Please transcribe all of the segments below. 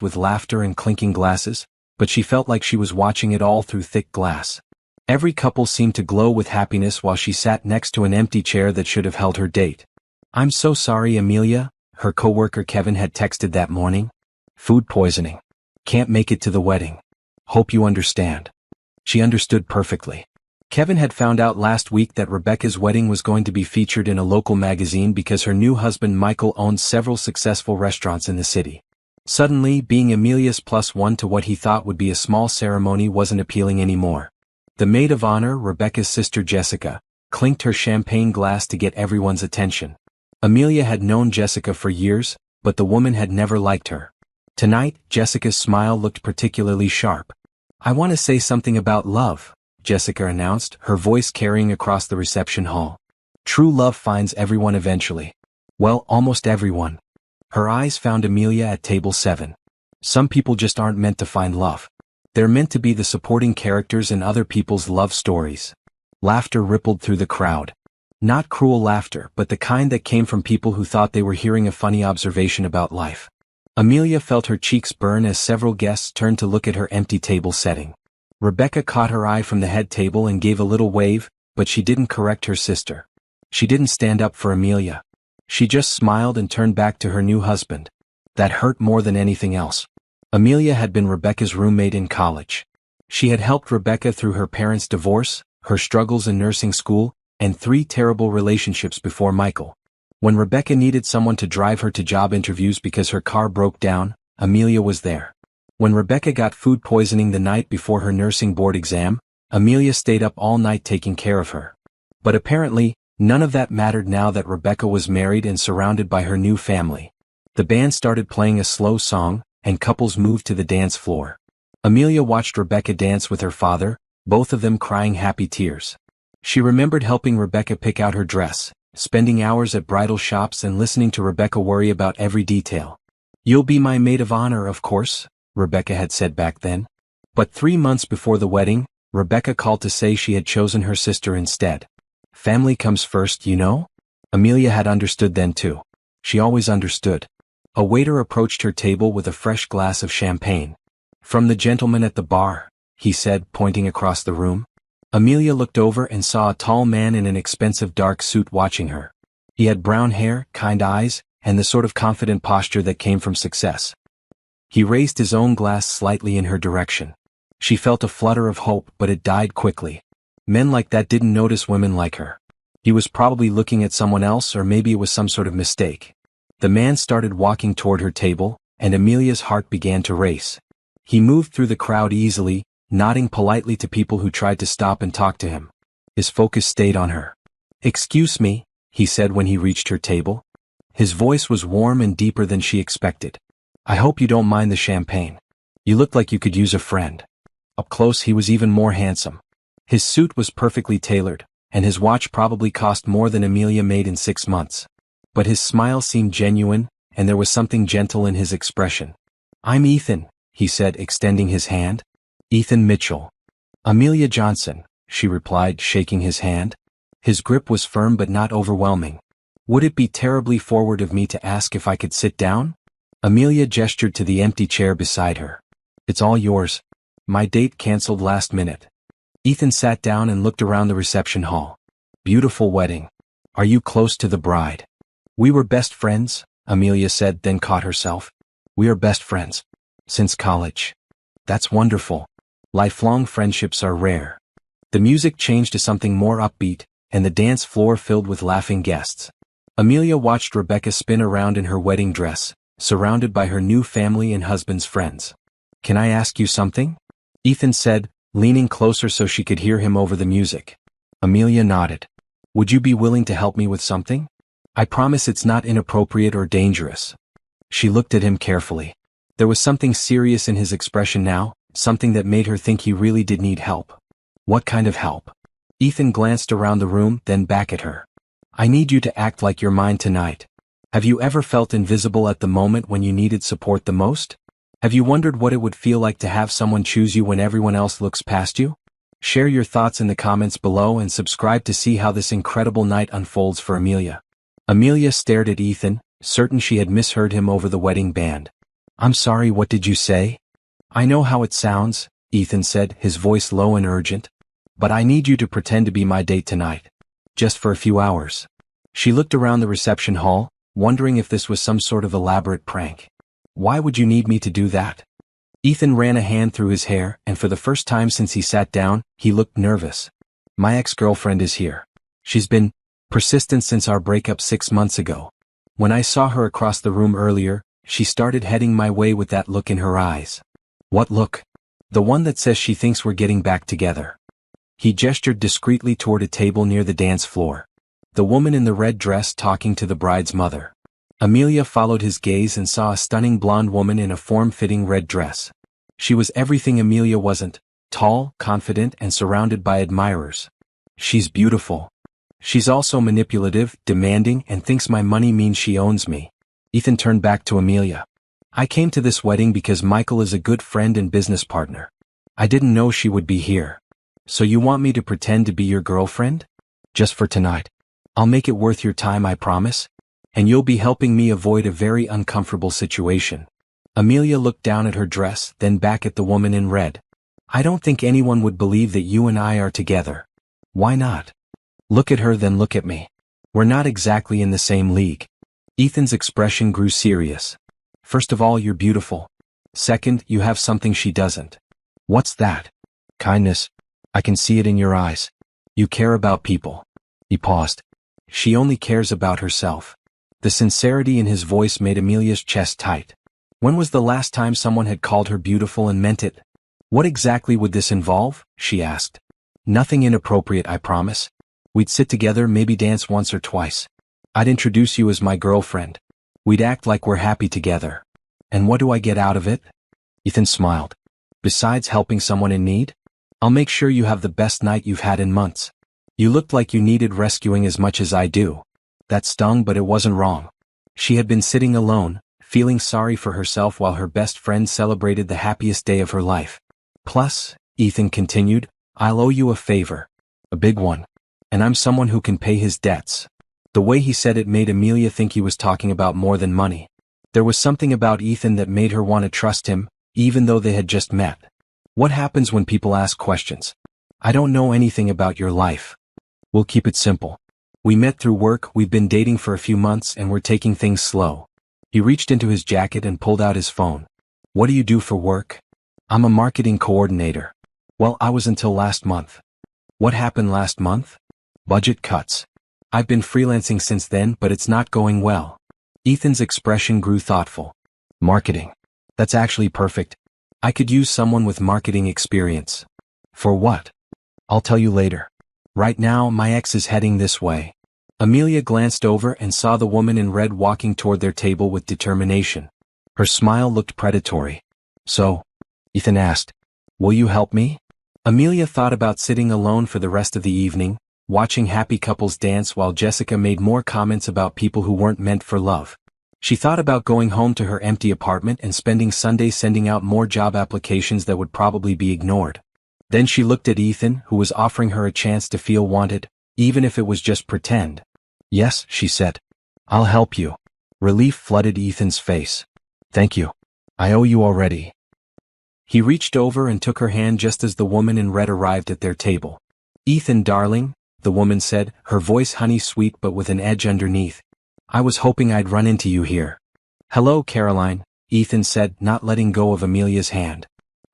with laughter and clinking glasses, but she felt like she was watching it all through thick glass. Every couple seemed to glow with happiness while she sat next to an empty chair that should have held her date. "I'm so sorry, Amelia," her coworker Kevin had texted that morning. "Food poisoning. Can't make it to the wedding. Hope you understand." She understood perfectly. Kevin had found out last week that Rebecca's wedding was going to be featured in a local magazine because her new husband Michael owned several successful restaurants in the city. Suddenly, being Amelia's +1 to what he thought would be a small ceremony wasn't appealing anymore. The maid of honor, Rebecca's sister Jessica, clinked her champagne glass to get everyone's attention. Amelia had known Jessica for years, but the woman had never liked her. Tonight, Jessica's smile looked particularly sharp. "I want to say something about love," Jessica announced, her voice carrying across the reception hall. "True love finds everyone eventually. Well, almost everyone." Her eyes found Amelia at table 7. "Some people just aren't meant to find love. They're meant to be the supporting characters in other people's love stories." Laughter rippled through the crowd. Not cruel laughter, but the kind that came from people who thought they were hearing a funny observation about life. Amelia felt her cheeks burn as several guests turned to look at her empty table setting. Rebecca caught her eye from the head table and gave a little wave, but she didn't correct her sister. She didn't stand up for Amelia. She just smiled and turned back to her new husband. That hurt more than anything else. Amelia had been Rebecca's roommate in college. She had helped Rebecca through her parents' divorce, her struggles in nursing school, and 3 terrible relationships before Michael. When Rebecca needed someone to drive her to job interviews because her car broke down, Amelia was there. When Rebecca got food poisoning the night before her nursing board exam, Amelia stayed up all night taking care of her. But apparently, none of that mattered now that Rebecca was married and surrounded by her new family. The band started playing a slow song, and couples moved to the dance floor. Amelia watched Rebecca dance with her father, both of them crying happy tears. She remembered helping Rebecca pick out her dress, spending hours at bridal shops and listening to Rebecca worry about every detail. "You'll be my maid of honor, of course," Rebecca had said back then. But 3 months before the wedding, Rebecca called to say she had chosen her sister instead. Family comes first, you know? Amelia had understood then too. She always understood. A waiter approached her table with a fresh glass of champagne. "From the gentleman at the bar," he said, pointing across the room. Amelia looked over and saw a tall man in an expensive dark suit watching her. He had brown hair, kind eyes, and the sort of confident posture that came from success. He raised his own glass slightly in her direction. She felt a flutter of hope, but it died quickly. Men like that didn't notice women like her. He was probably looking at someone else, or maybe it was some sort of mistake. The man started walking toward her table, and Amelia's heart began to race. He moved through the crowd easily, nodding politely to people who tried to stop and talk to him. His focus stayed on her. "Excuse me," he said when he reached her table. His voice was warm and deeper than she expected. "I hope you don't mind the champagne. You look like you could use a friend." Up close he was even more handsome. His suit was perfectly tailored, and his watch probably cost more than Amelia made in 6 months. But his smile seemed genuine, and there was something gentle in his expression. "I'm Ethan," he said, extending his hand. "Ethan Mitchell." "Amelia Johnson," she replied, shaking his hand. His grip was firm but not overwhelming. "Would it be terribly forward of me to ask if I could sit down?" Amelia gestured to the empty chair beside her. "It's all yours. My date canceled last minute." Ethan sat down and looked around the reception hall. "Beautiful wedding. Are you close to the bride?" "We were best friends," Amelia said, then caught herself. "We are best friends. Since college." "That's wonderful. Lifelong friendships are rare." The music changed to something more upbeat, and the dance floor filled with laughing guests. Amelia watched Rebecca spin around in her wedding dress, surrounded by her new family and husband's friends. "Can I ask you something?" Ethan said, leaning closer so she could hear him over the music. Amelia nodded. "Would you be willing to help me with something? I promise it's not inappropriate or dangerous." She looked at him carefully. There was something serious in his expression now, something that made her think he really did need help. "What kind of help?" Ethan glanced around the room, then back at her. "I need you to act like you're mine tonight. Have you ever felt invisible at the moment when you needed support the most? Have you wondered what it would feel like to have someone choose you when everyone else looks past you? Share your thoughts in the comments below and subscribe to see how this incredible night unfolds for Amelia. Amelia stared at Ethan, certain she had misheard him over the wedding band. I'm sorry, what did you say? I know how it sounds, Ethan said, his voice low and urgent. But I need you to pretend to be my date tonight. Just for a few hours. She looked around the reception hall, wondering if this was some sort of elaborate prank. Why would you need me to do that? Ethan ran a hand through his hair, and for the first time since he sat down, he looked nervous. My ex-girlfriend is here. She's been persistent since our breakup 6 months ago. When I saw her across the room earlier, she started heading my way with that look in her eyes. What look? The one that says she thinks we're getting back together. He gestured discreetly toward a table near the dance floor. The woman in the red dress talking to the bride's mother. Amelia followed his gaze and saw a stunning blonde woman in a form-fitting red dress. She was everything Amelia wasn't, tall, confident, and surrounded by admirers. She's beautiful. She's also manipulative, demanding, and thinks my money means she owns me. Ethan turned back to Amelia. I came to this wedding because Michael is a good friend and business partner. I didn't know she would be here. So you want me to pretend to be your girlfriend? Just for tonight. I'll make it worth your time, I promise. And you'll be helping me avoid a very uncomfortable situation. Amelia looked down at her dress, then back at the woman in red. I don't think anyone would believe that you and I are together. Why not? Look at her, then look at me. We're not exactly in the same league. Ethan's expression grew serious. First of all, you're beautiful. Second, you have something she doesn't. What's that? Kindness. I can see it in your eyes. You care about people. He paused. She only cares about herself. The sincerity in his voice made Amelia's chest tight. When was the last time someone had called her beautiful and meant it? What exactly would this involve? She asked. Nothing inappropriate, I promise. We'd sit together, maybe dance once or twice. I'd introduce you as my girlfriend. We'd act like we're happy together. And what do I get out of it? Ethan smiled. Besides helping someone in need? I'll make sure you have the best night you've had in months. You looked like you needed rescuing as much as I do. That stung, but it wasn't wrong. She had been sitting alone, feeling sorry for herself while her best friend celebrated the happiest day of her life. Plus, Ethan continued, I'll owe you a favor. A big one. And I'm someone who can pay his debts. The way he said it made Amelia think he was talking about more than money. There was something about Ethan that made her want to trust him, even though they had just met. What happens when people ask questions? I don't know anything about your life. We'll keep it simple. We met through work, we've been dating for a few months, and we're taking things slow. He reached into his jacket and pulled out his phone. What do you do for work? I'm a marketing coordinator. Well, I was until last month. What happened last month? Budget cuts. I've been freelancing since then, but it's not going well. Ethan's expression grew thoughtful. Marketing. That's actually perfect. I could use someone with marketing experience. For what? I'll tell you later. Right now, my ex is heading this way. Amelia glanced over and saw the woman in red walking toward their table with determination. Her smile looked predatory. So? Ethan asked. Will you help me? Amelia thought about sitting alone for the rest of the evening, watching happy couples dance while Jessica made more comments about people who weren't meant for love. She thought about going home to her empty apartment and spending Sunday sending out more job applications that would probably be ignored. Then she looked at Ethan, who was offering her a chance to feel wanted, even if it was just pretend. Yes, she said. I'll help you. Relief flooded Ethan's face. Thank you. I owe you already. He reached over and took her hand just as the woman in red arrived at their table. Ethan, darling, the woman said, her voice honey-sweet but with an edge underneath. I was hoping I'd run into you here. Hello, Caroline, Ethan said, not letting go of Amelia's hand.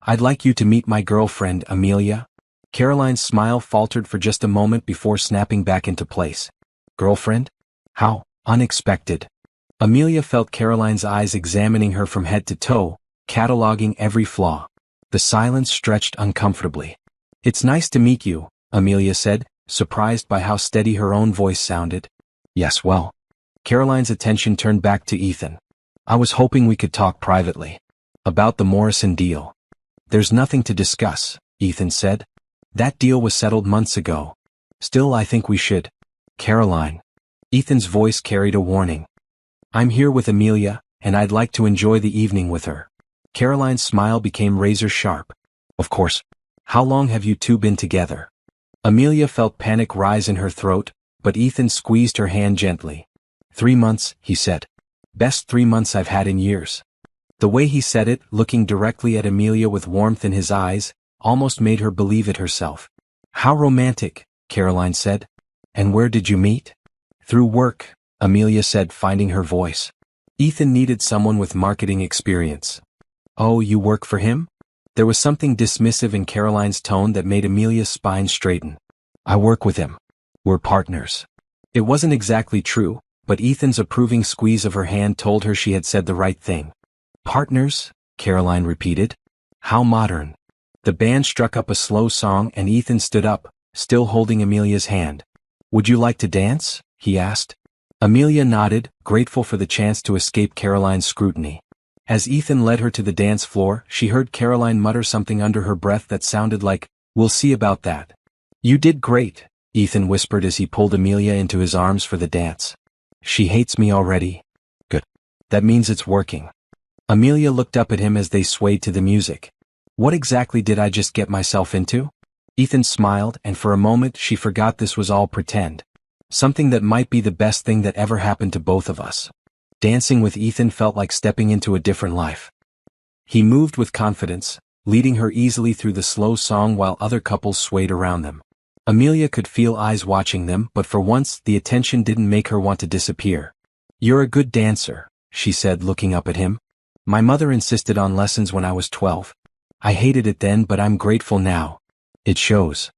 I'd like you to meet my girlfriend, Amelia. Caroline's smile faltered for just a moment before snapping back into place. Girlfriend? How unexpected. Amelia felt Caroline's eyes examining her from head to toe, cataloging every flaw. The silence stretched uncomfortably. It's nice to meet you, Amelia said, surprised by how steady her own voice sounded. Yes, well. Caroline's attention turned back to Ethan. I was hoping we could talk privately. About the Morrison deal. There's nothing to discuss, Ethan said. That deal was settled months ago. Still, I think we should. Caroline. Ethan's voice carried a warning. I'm here with Amelia, and I'd like to enjoy the evening with her. Caroline's smile became razor sharp. Of course. How long have you two been together? Amelia felt panic rise in her throat, but Ethan squeezed her hand gently. 3 months, he said. Best 3 months I've had in years. The way he said it, looking directly at Amelia with warmth in his eyes, almost made her believe it herself. How romantic, Caroline said. And where did you meet? Through work, Amelia said, finding her voice. Ethan needed someone with marketing experience. Oh, you work for him? There was something dismissive in Caroline's tone that made Amelia's spine straighten. I work with him. We're partners. It wasn't exactly true, but Ethan's approving squeeze of her hand told her she had said the right thing. Partners? Caroline repeated. How modern. The band struck up a slow song and Ethan stood up, still holding Amelia's hand. Would you like to dance? He asked. Amelia nodded, grateful for the chance to escape Caroline's scrutiny. As Ethan led her to the dance floor, she heard Caroline mutter something under her breath that sounded like, "We'll see about that." You did great, Ethan whispered as he pulled Amelia into his arms for the dance. She hates me already. Good. That means it's working. Amelia looked up at him as they swayed to the music. What exactly did I just get myself into? Ethan smiled, and for a moment she forgot this was all pretend. Something that might be the best thing that ever happened to both of us. Dancing with Ethan felt like stepping into a different life. He moved with confidence, leading her easily through the slow song while other couples swayed around them. Amelia could feel eyes watching them, but for once the attention didn't make her want to disappear. You're a good dancer, she said, looking up at him. My mother insisted on lessons when I was 12. I hated it then, but I'm grateful now. It shows.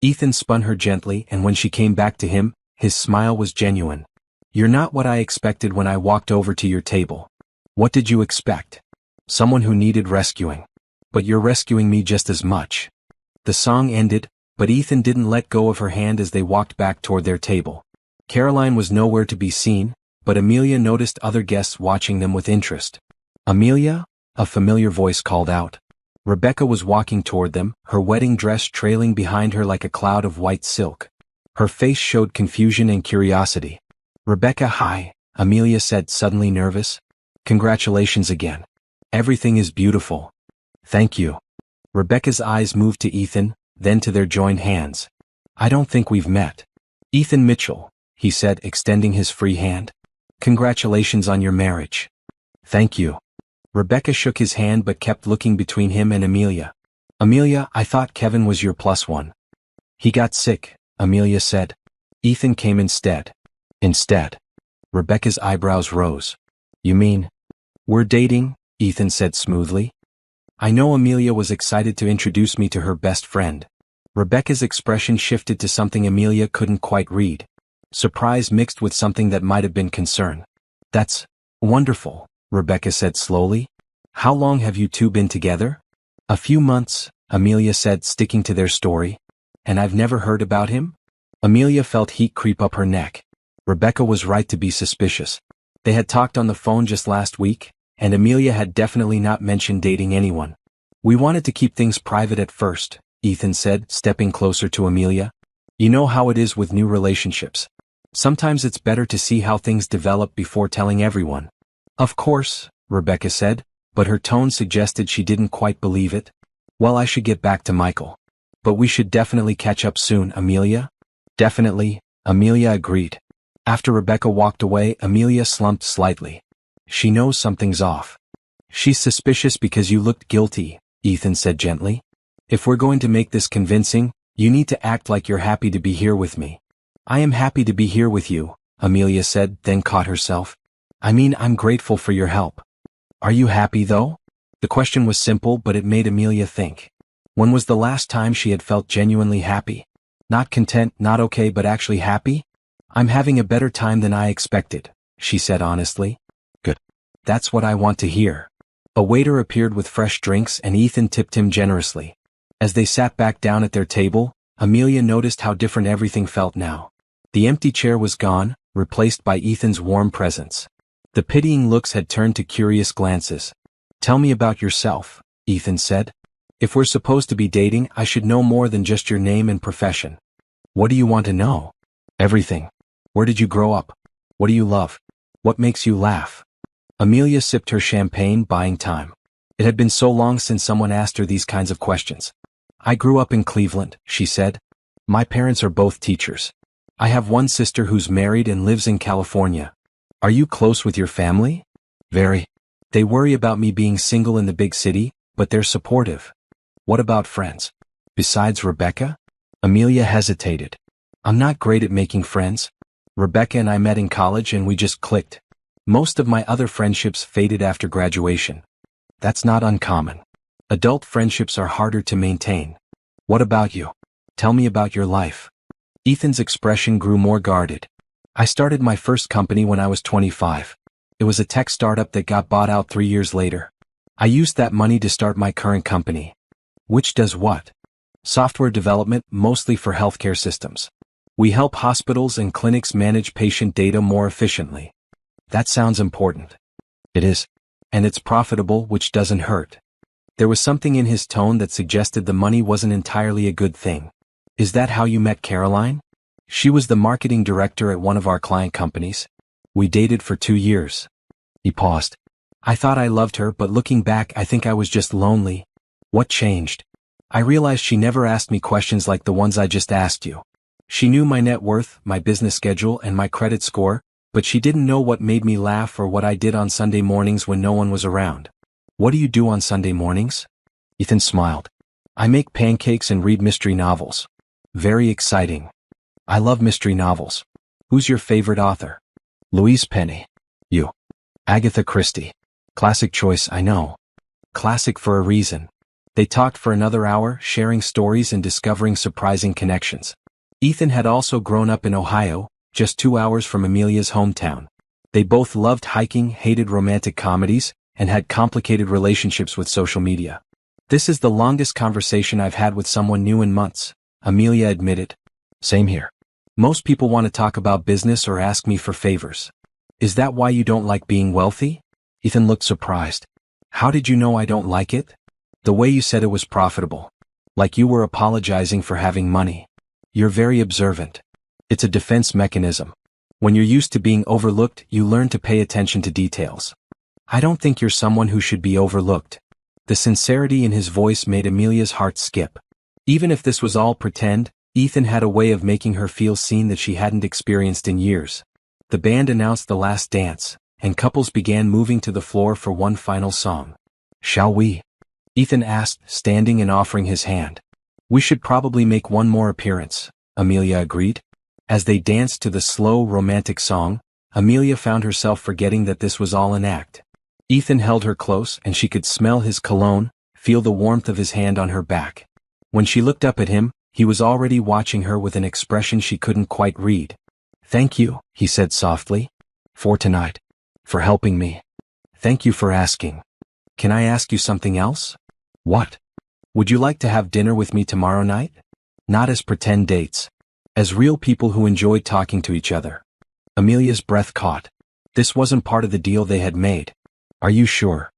Ethan spun her gently, and when she came back to him, his smile was genuine. You're not what I expected when I walked over to your table. What did you expect? Someone who needed rescuing. But you're rescuing me just as much. The song ended, but Ethan didn't let go of her hand as they walked back toward their table. Caroline was nowhere to be seen, but Amelia noticed other guests watching them with interest. Amelia? A familiar voice called out. Rebecca was walking toward them, her wedding dress trailing behind her like a cloud of white silk. Her face showed confusion and curiosity. Rebecca, hi, Amelia said, suddenly nervous. Congratulations again. Everything is beautiful. Thank you. Rebecca's eyes moved to Ethan, then to their joined hands. I don't think we've met. Ethan Mitchell, he said, extending his free hand. Congratulations on your marriage. Thank you. Rebecca shook his hand but kept looking between him and Amelia. Amelia, I thought Kevin was your plus one. He got sick, Amelia said. Ethan came instead. Instead. Rebecca's eyebrows rose. You mean? We're dating, Ethan said smoothly. I know Amelia was excited to introduce me to her best friend. Rebecca's expression shifted to something Amelia couldn't quite read. Surprise mixed with something that might have been concern. That's wonderful, Rebecca said slowly. How long have you two been together? A few months, Amelia said, sticking to their story. And I've never heard about him? Amelia felt heat creep up her neck. Rebecca was right to be suspicious. They had talked on the phone just last week, and Amelia had definitely not mentioned dating anyone. We wanted to keep things private at first, Ethan said, stepping closer to Amelia. You know how it is with new relationships. Sometimes it's better to see how things develop before telling everyone. Of course, Rebecca said, but her tone suggested she didn't quite believe it. Well, I should get back to Michael. But we should definitely catch up soon, Amelia. Definitely, Amelia agreed. After Rebecca walked away, Amelia slumped slightly. She knows something's off. She's suspicious because you looked guilty, Ethan said gently. If we're going to make this convincing, you need to act like you're happy to be here with me. I am happy to be here with you, Amelia said, then caught herself. I mean, I'm grateful for your help. Are you happy though? The question was simple, but it made Amelia think. When was the last time she had felt genuinely happy? Not content, not okay, but actually happy? I'm having a better time than I expected, she said honestly. Good. That's what I want to hear. A waiter appeared with fresh drinks and Ethan tipped him generously. As they sat back down at their table, Amelia noticed how different everything felt now. The empty chair was gone, replaced by Ethan's warm presence. The pitying looks had turned to curious glances. Tell me about yourself, Ethan said. If we're supposed to be dating, I should know more than just your name and profession. What do you want to know? Everything. Where did you grow up? What do you love? What makes you laugh? Amelia sipped her champagne, buying time. It had been so long since someone asked her these kinds of questions. I grew up in Cleveland, she said. My parents are both teachers. I have one sister who's married and lives in California. Are you close with your family? Very. They worry about me being single in the big city, but they're supportive. What about friends? Besides Rebecca? Amelia hesitated. I'm not great at making friends. Rebecca and I met in college and we just clicked. Most of my other friendships faded after graduation. That's not uncommon. Adult friendships are harder to maintain. What about you? Tell me about your life. Ethan's expression grew more guarded. I started my first company when I was 25. It was a tech startup that got bought out 3 years later. I used that money to start my current company. Which does what? Software development, mostly for healthcare systems. We help hospitals and clinics manage patient data more efficiently. That sounds important. It is. And it's profitable, which doesn't hurt. There was something in his tone that suggested the money wasn't entirely a good thing. Is that how you met Caroline? She was the marketing director at one of our client companies. We dated for 2 years. He paused. I thought I loved her, but looking back, I think I was just lonely. What changed? I realized she never asked me questions like the ones I just asked you. She knew my net worth, my business schedule, and my credit score, but she didn't know what made me laugh or what I did on Sunday mornings when no one was around. What do you do on Sunday mornings? Ethan smiled. I make pancakes and read mystery novels. Very exciting. I love mystery novels. Who's your favorite author? Louise Penny. You. Agatha Christie. Classic choice, I know. Classic for a reason. They talked for another hour, sharing stories and discovering surprising connections. Ethan had also grown up in Ohio, just 2 hours from Amelia's hometown. They both loved hiking, hated romantic comedies, and had complicated relationships with social media. This is the longest conversation I've had with someone new in months, Amelia admitted. Same here. Most people want to talk about business or ask me for favors. Is that why you don't like being wealthy? Ethan looked surprised. How did you know I don't like it? The way you said it was profitable. Like you were apologizing for having money. You're very observant. It's a defense mechanism. When you're used to being overlooked, you learn to pay attention to details. I don't think you're someone who should be overlooked. The sincerity in his voice made Amelia's heart skip. Even if this was all pretend, Ethan had a way of making her feel seen that she hadn't experienced in years. The band announced the last dance, and couples began moving to the floor for one final song. Shall we? Ethan asked, standing and offering his hand. We should probably make one more appearance, Amelia agreed. As they danced to the slow, romantic song, Amelia found herself forgetting that this was all an act. Ethan held her close and she could smell his cologne, feel the warmth of his hand on her back. When she looked up at him, he was already watching her with an expression she couldn't quite read. Thank you, he said softly. For tonight. For helping me. Thank you for asking. Can I ask you something else? What? Would you like to have dinner with me tomorrow night? Not as pretend dates. As real people who enjoyed talking to each other. Amelia's breath caught. This wasn't part of the deal they had made. Are you sure?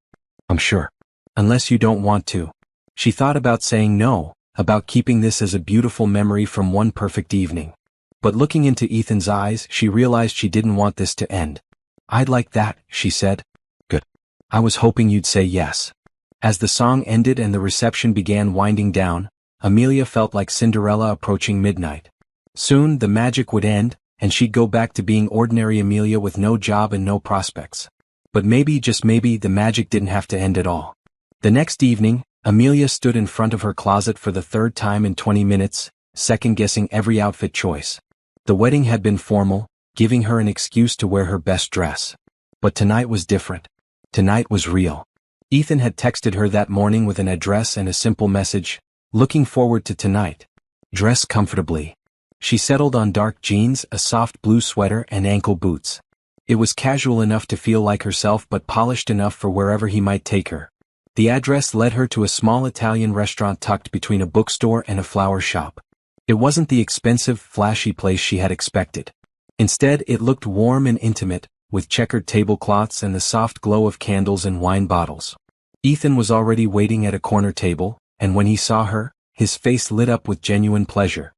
I'm sure. Unless you don't want to. She thought about saying no, about keeping this as a beautiful memory from one perfect evening. But looking into Ethan's eyes, she realized she didn't want this to end. I'd like that, she said. Good. I was hoping you'd say yes. As the song ended and the reception began winding down, Amelia felt like Cinderella approaching midnight. Soon the magic would end, and she'd go back to being ordinary Amelia with no job and no prospects. But maybe, just maybe, the magic didn't have to end at all. The next evening, Amelia stood in front of her closet for the third time in 20 minutes, second-guessing every outfit choice. The wedding had been formal, giving her an excuse to wear her best dress. But tonight was different. Tonight was real. Ethan had texted her that morning with an address and a simple message, looking forward to tonight. Dress comfortably. She settled on dark jeans, a soft blue sweater, and ankle boots. It was casual enough to feel like herself but polished enough for wherever he might take her. The address led her to a small Italian restaurant tucked between a bookstore and a flower shop. It wasn't the expensive, flashy place she had expected. Instead, it looked warm and intimate, with checkered tablecloths and the soft glow of candles and wine bottles. Ethan was already waiting at a corner table, and when he saw her, his face lit up with genuine pleasure.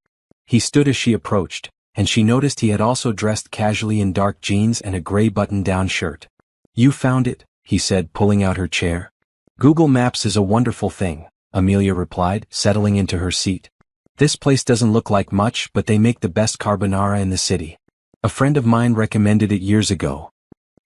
He stood as she approached, and she noticed he had also dressed casually in dark jeans and a gray button-down shirt. You found it, he said, pulling out her chair. Google Maps is a wonderful thing, Amelia replied, settling into her seat. This place doesn't look like much, but they make the best carbonara in the city. A friend of mine recommended it years ago.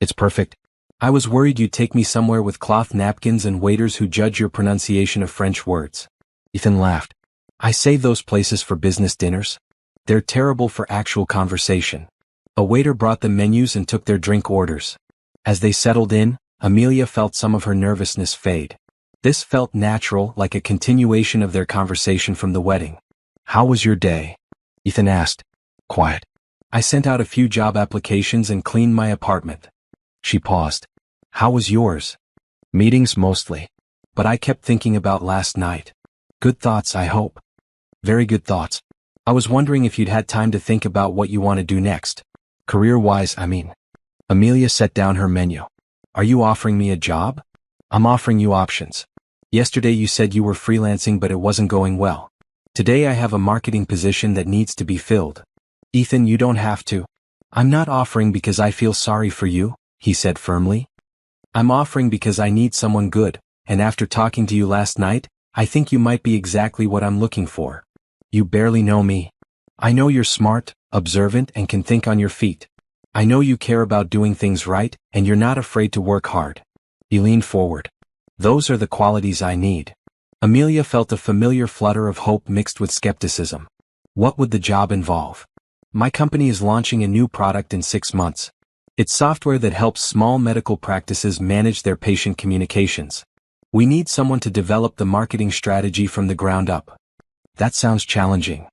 It's perfect. I was worried you'd take me somewhere with cloth napkins and waiters who judge your pronunciation of French words. Ethan laughed. I save those places for business dinners. They're terrible for actual conversation. A waiter brought them menus and took their drink orders. As they settled in, Amelia felt some of her nervousness fade. This felt natural, like a continuation of their conversation from the wedding. How was your day? Ethan asked. Quiet. I sent out a few job applications and cleaned my apartment. She paused. How was yours? Meetings mostly. But I kept thinking about last night. Good thoughts, I hope. Very good thoughts. I was wondering if you'd had time to think about what you want to do next. Career-wise, I mean. Amelia set down her menu. Are you offering me a job? I'm offering you options. Yesterday you said you were freelancing but it wasn't going well. Today I have a marketing position that needs to be filled. Ethan, you don't have to. I'm not offering because I feel sorry for you, he said firmly. I'm offering because I need someone good, and after talking to you last night, I think you might be exactly what I'm looking for. You barely know me. I know you're smart, observant, and can think on your feet. I know you care about doing things right, and you're not afraid to work hard. He leaned forward. Those are the qualities I need. Amelia felt a familiar flutter of hope mixed with skepticism. What would the job involve? My company is launching a new product in 6 months. It's software that helps small medical practices manage their patient communications. We need someone to develop the marketing strategy from the ground up. That sounds challenging.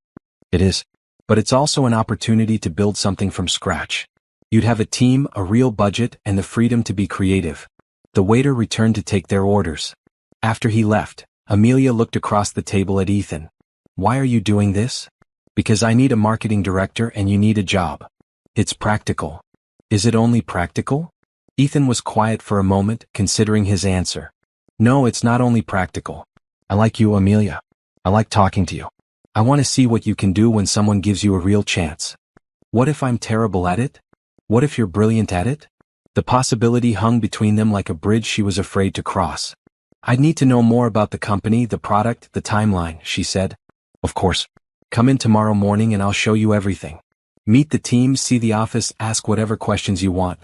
It is. But it's also an opportunity to build something from scratch. You'd have a team, a real budget, and the freedom to be creative. The waiter returned to take their orders. After he left, Amelia looked across the table at Ethan. Why are you doing this? Because I need a marketing director and you need a job. It's practical. Is it only practical? Ethan was quiet for a moment, considering his answer. No, it's not only practical. I like you, Amelia. I like talking to you. I want to see what you can do when someone gives you a real chance. What if I'm terrible at it? What if you're brilliant at it? The possibility hung between them like a bridge she was afraid to cross. I'd need to know more about the company, the product, the timeline, she said. Of course. Come in tomorrow morning and I'll show you everything. Meet the team, see the office, ask whatever questions you want.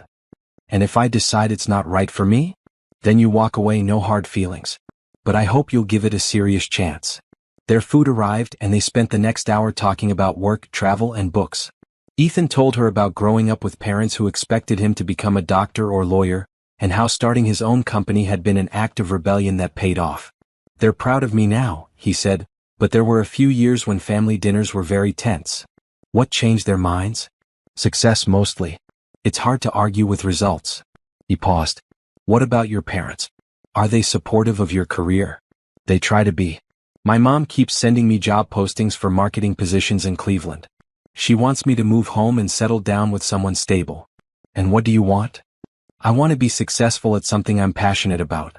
And if I decide it's not right for me, then you walk away, no hard feelings. But I hope you'll give it a serious chance. Their food arrived and they spent the next hour talking about work, travel, and books. Ethan told her about growing up with parents who expected him to become a doctor or lawyer, and how starting his own company had been an act of rebellion that paid off. They're proud of me now, he said, but there were a few years when family dinners were very tense. What changed their minds? Success mostly. It's hard to argue with results. He paused. What about your parents? Are they supportive of your career? They try to be. My mom keeps sending me job postings for marketing positions in Cleveland. She wants me to move home and settle down with someone stable. And what do you want? I want to be successful at something I'm passionate about.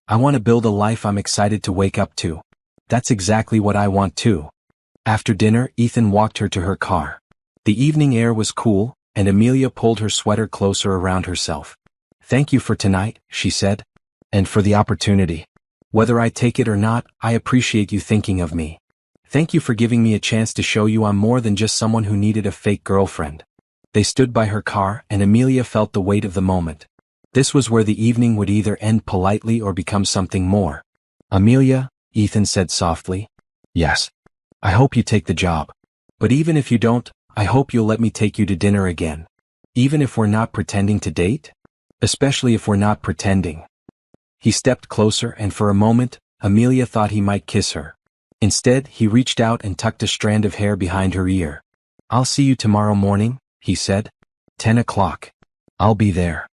I want to build a life I'm excited to wake up to. That's exactly what I want too. After dinner, Ethan walked her to her car. The evening air was cool, and Amelia pulled her sweater closer around herself. Thank you for tonight, she said. And for the opportunity. Whether I take it or not, I appreciate you thinking of me. Thank you for giving me a chance to show you I'm more than just someone who needed a fake girlfriend. They stood by her car, and Amelia felt the weight of the moment. This was where the evening would either end politely or become something more. Amelia, Ethan said softly. Yes. I hope you take the job. But even if you don't, I hope you'll let me take you to dinner again. Even if we're not pretending to date? Especially if we're not pretending. He stepped closer and for a moment, Amelia thought he might kiss her. Instead, he reached out and tucked a strand of hair behind her ear. I'll see you tomorrow morning, he said. 10 o'clock. I'll be there.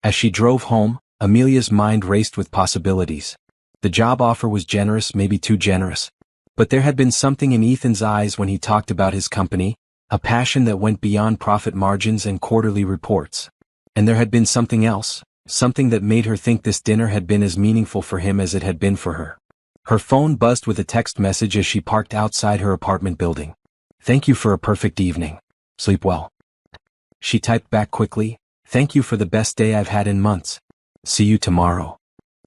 As she drove home, Amelia's mind raced with possibilities. The job offer was generous, maybe too generous. But there had been something in Ethan's eyes when he talked about his company, a passion that went beyond profit margins and quarterly reports. And there had been something else, something that made her think this dinner had been as meaningful for him as it had been for her. Her phone buzzed with a text message as she parked outside her apartment building. Thank you for a perfect evening. Sleep well. She typed back quickly, thank you for the best day I've had in months. See you tomorrow.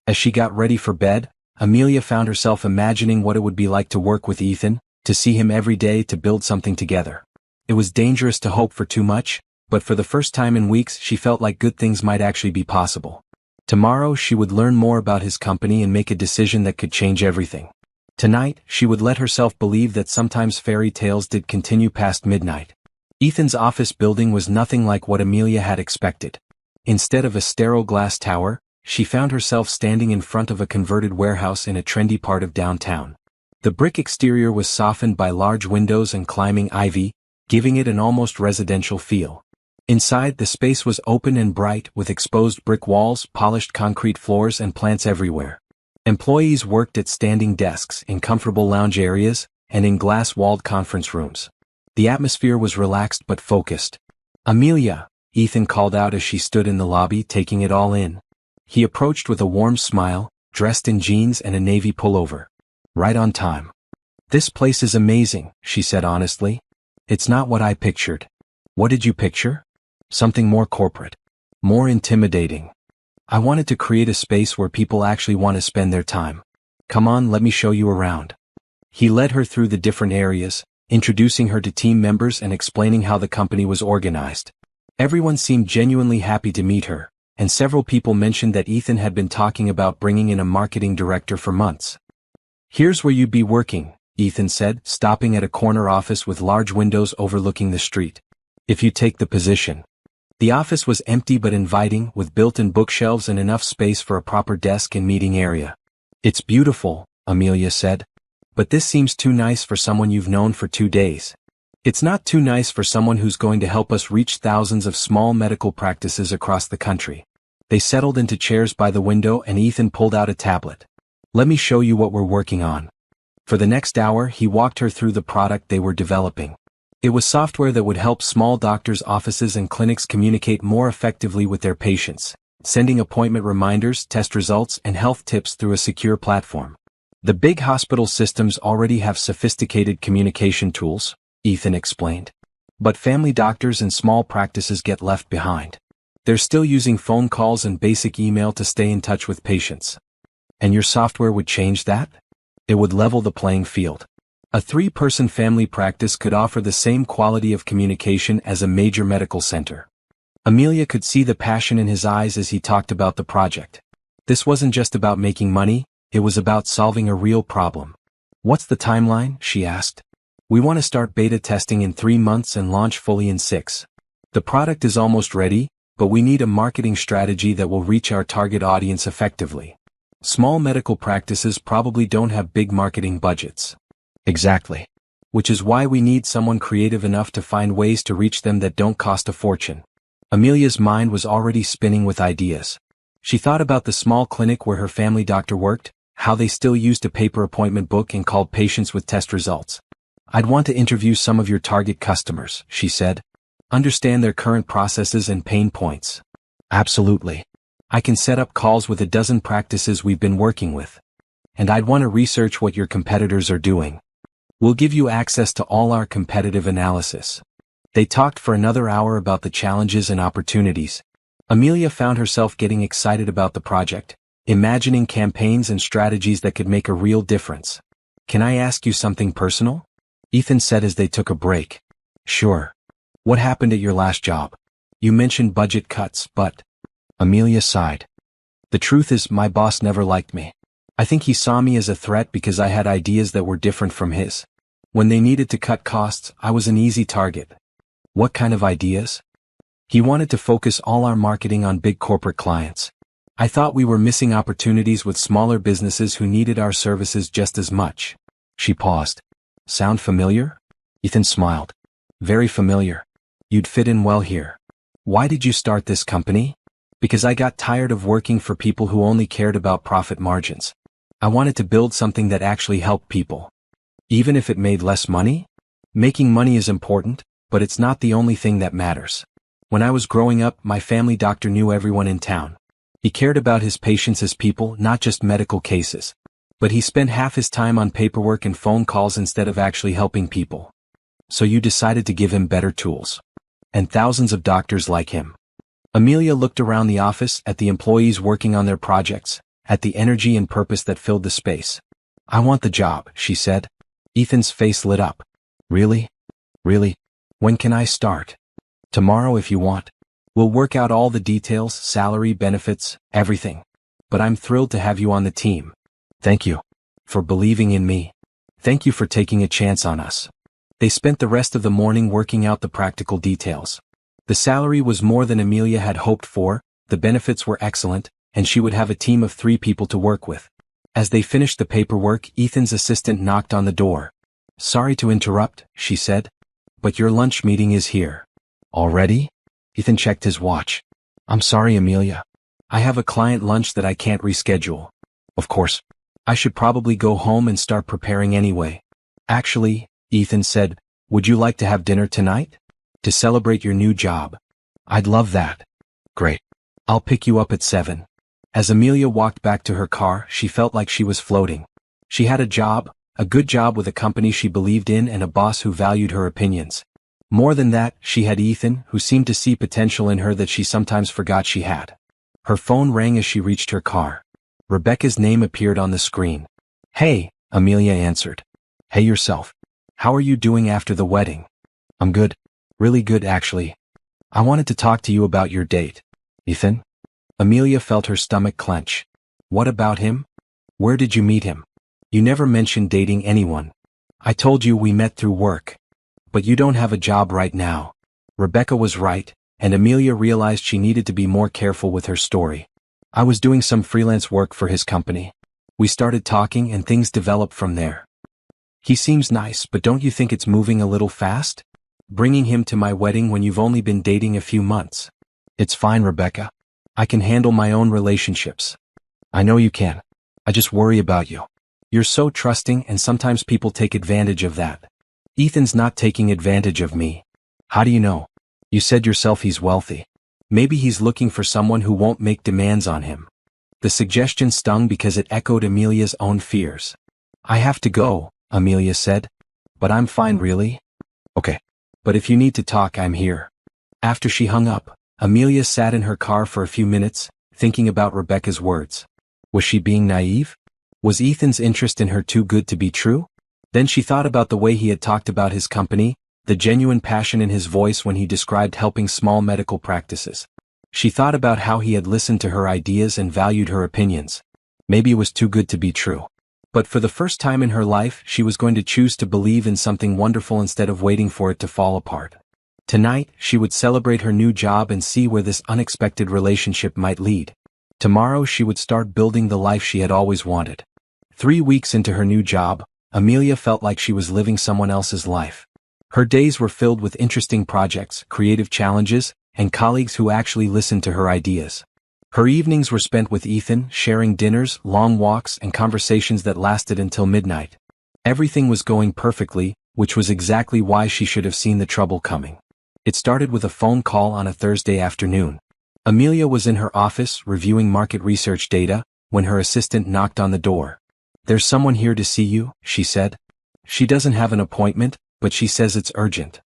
As she got ready for bed, Amelia found herself imagining what it would be like to work with Ethan, to see him every day, to build something together. It was dangerous to hope for too much, but for the first time in weeks she felt like good things might actually be possible. Tomorrow she would learn more about his company and make a decision that could change everything. Tonight, she would let herself believe that sometimes fairy tales did continue past midnight. Ethan's office building was nothing like what Amelia had expected. Instead of a sterile glass tower, she found herself standing in front of a converted warehouse in a trendy part of downtown. The brick exterior was softened by large windows and climbing ivy, giving it an almost residential feel. Inside, the space was open and bright, with exposed brick walls, polished concrete floors, and plants everywhere. Employees worked at standing desks, in comfortable lounge areas, and in glass-walled conference rooms. The atmosphere was relaxed but focused. "Amelia," Ethan called out as she stood in the lobby, taking it all in. He approached with a warm smile, dressed in jeans and a navy pullover. "Right on time." "This place is amazing," she said honestly. "It's not what I pictured." "What did you picture?" "Something more corporate. More intimidating. I wanted to create a space where people actually want to spend their time. Come on, let me show you around." He led her through the different areas, introducing her to team members and explaining how the company was organized. Everyone seemed genuinely happy to meet her, and several people mentioned that Ethan had been talking about bringing in a marketing director for months. "Here's where you'd be working," Ethan said, stopping at a corner office with large windows overlooking the street. "If you take the position." The office was empty but inviting, with built-in bookshelves and enough space for a proper desk and meeting area. "It's beautiful," Amelia said. "But this seems too nice for someone you've known for 2 days." "It's not too nice for someone who's going to help us reach thousands of small medical practices across the country." They settled into chairs by the window and Ethan pulled out a tablet. "Let me show you what we're working on." For the next hour, he walked her through the product they were developing. It was software that would help small doctors' offices and clinics communicate more effectively with their patients, sending appointment reminders, test results, and health tips through a secure platform. "The big hospital systems already have sophisticated communication tools," Ethan explained. "But family doctors and small practices get left behind. They're still using phone calls and basic email to stay in touch with patients. And your software would change that? It would level the playing field. A 3-person family practice could offer the same quality of communication as a major medical center." Amelia could see the passion in his eyes as he talked about the project. This wasn't just about making money, it was about solving a real problem. "What's the timeline?" she asked. "We want to start beta testing in 3 months and launch fully in 6. The product is almost ready, but we need a marketing strategy that will reach our target audience effectively. Small medical practices probably don't have big marketing budgets." "Exactly. Which is why we need someone creative enough to find ways to reach them that don't cost a fortune." Amelia's mind was already spinning with ideas. She thought about the small clinic where her family doctor worked, how they still used a paper appointment book and called patients with test results. "I'd want to interview some of your target customers," she said. "Understand their current processes and pain points." "Absolutely. I can set up calls with a dozen practices we've been working with. And I'd want to research what your competitors are doing. We'll give you access to all our competitive analysis." They talked for another hour about the challenges and opportunities. Amelia found herself getting excited about the project, imagining campaigns and strategies that could make a real difference. "Can I ask you something personal?" Ethan said as they took a break. "Sure. What happened at your last job? You mentioned budget cuts, but..." Amelia sighed. "The truth is, my boss never liked me. I think he saw me as a threat because I had ideas that were different from his. When they needed to cut costs, I was an easy target." "What kind of ideas?" "He wanted to focus all our marketing on big corporate clients. I thought we were missing opportunities with smaller businesses who needed our services just as much." She paused. "Sound familiar?" Ethan smiled. "Very familiar. You'd fit in well here." "Why did you start this company?" "Because I got tired of working for people who only cared about profit margins. I wanted to build something that actually helped people. Even if it made less money? Making money is important, but it's not the only thing that matters. When I was growing up, my family doctor knew everyone in town. He cared about his patients as people, not just medical cases. But he spent half his time on paperwork and phone calls instead of actually helping people. So you decided to give him better tools. And thousands of doctors like him." Amelia looked around the office, at the employees working on their projects, at the energy and purpose that filled the space. "I want the job," she said. Ethan's face lit up. "Really? Really? When can I start?" Tomorrow if you want. We'll work out all the details, salary, benefits, everything. But I'm thrilled to have you on the team. Thank you. For believing in me. Thank you for taking a chance on us. They spent the rest of the morning working out the practical details. The salary was more than Amelia had hoped for, the benefits were excellent, and she would have a team of 3 people to work with. As they finished the paperwork, Ethan's assistant knocked on the door. Sorry to interrupt, she said. But your lunch meeting is here. Already? Ethan checked his watch. I'm sorry, Amelia. I have a client lunch that I can't reschedule. Of course. I should probably go home and start preparing anyway. Actually, Ethan said, would you like to have dinner tonight? To celebrate your new job. I'd love that. Great. I'll pick you up at 7. As Amelia walked back to her car, she felt like she was floating. She had a job, a good job with a company she believed in and a boss who valued her opinions. More than that, she had Ethan, who seemed to see potential in her that she sometimes forgot she had. Her phone rang as she reached her car. Rebecca's name appeared on the screen. Hey, Amelia answered. Hey yourself. How are you doing after the wedding? I'm good. Really good actually. I wanted to talk to you about your date. Ethan? Amelia felt her stomach clench. What about him? Where did you meet him? You never mentioned dating anyone. I told you we met through work. But you don't have a job right now. Rebecca was right, and Amelia realized she needed to be more careful with her story. I was doing some freelance work for his company. We started talking and things developed from there. He seems nice, but don't you think it's moving a little fast? Bringing him to my wedding when you've only been dating a few months. It's fine, Rebecca. I can handle my own relationships. I know you can. I just worry about you. You're so trusting and sometimes people take advantage of that. Ethan's not taking advantage of me. How do you know? You said yourself he's wealthy. Maybe he's looking for someone who won't make demands on him. The suggestion stung because it echoed Amelia's own fears. I have to go, Amelia said. But I'm fine really. Okay. But if you need to talk, I'm here. After she hung up, Amelia sat in her car for a few minutes, thinking about Rebecca's words. Was she being naive? Was Ethan's interest in her too good to be true? Then she thought about the way he had talked about his company, the genuine passion in his voice when he described helping small medical practices. She thought about how he had listened to her ideas and valued her opinions. Maybe it was too good to be true. But for the first time in her life, she was going to choose to believe in something wonderful instead of waiting for it to fall apart. Tonight, she would celebrate her new job and see where this unexpected relationship might lead. Tomorrow she would start building the life she had always wanted. 3 weeks into her new job, Amelia felt like she was living someone else's life. Her days were filled with interesting projects, creative challenges, and colleagues who actually listened to her ideas. Her evenings were spent with Ethan, sharing dinners, long walks, and conversations that lasted until midnight. Everything was going perfectly, which was exactly why she should have seen the trouble coming. It started with a phone call on a Thursday afternoon. Amelia was in her office reviewing market research data when her assistant knocked on the door. There's someone here to see you, she said. She doesn't have an appointment, but she says it's urgent.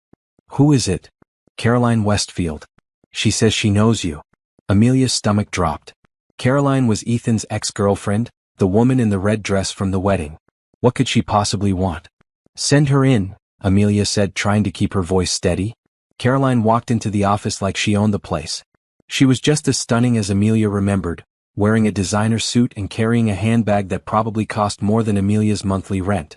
Who is it? Caroline Westfield. She says she knows you. Amelia's stomach dropped. Caroline was Ethan's ex-girlfriend, the woman in the red dress from the wedding. What could she possibly want? Send her in, Amelia said, trying to keep her voice steady. Caroline walked into the office like she owned the place. She was just as stunning as Amelia remembered, wearing a designer suit and carrying a handbag that probably cost more than Amelia's monthly rent.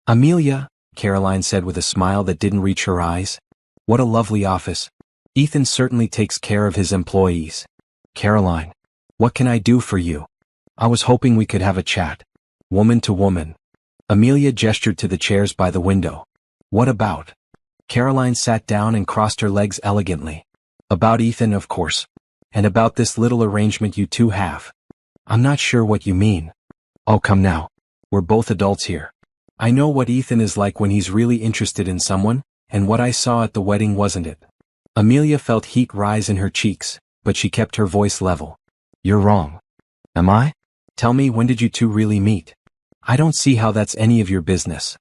Amelia, Caroline said with a smile that didn't reach her eyes. What a lovely office. Ethan certainly takes care of his employees. Caroline, what can I do for you? I was hoping we could have a chat. Woman to woman. Amelia gestured to the chairs by the window. What about? Caroline sat down and crossed her legs elegantly. About Ethan, of course. And about this little arrangement you two have. I'm not sure what you mean. Oh, come now. We're both adults here. I know what Ethan is like when he's really interested in someone, and what I saw at the wedding wasn't it. Amelia felt heat rise in her cheeks, but she kept her voice level. You're wrong. Am I? Tell me, when did you two really meet? I don't see how that's any of your business.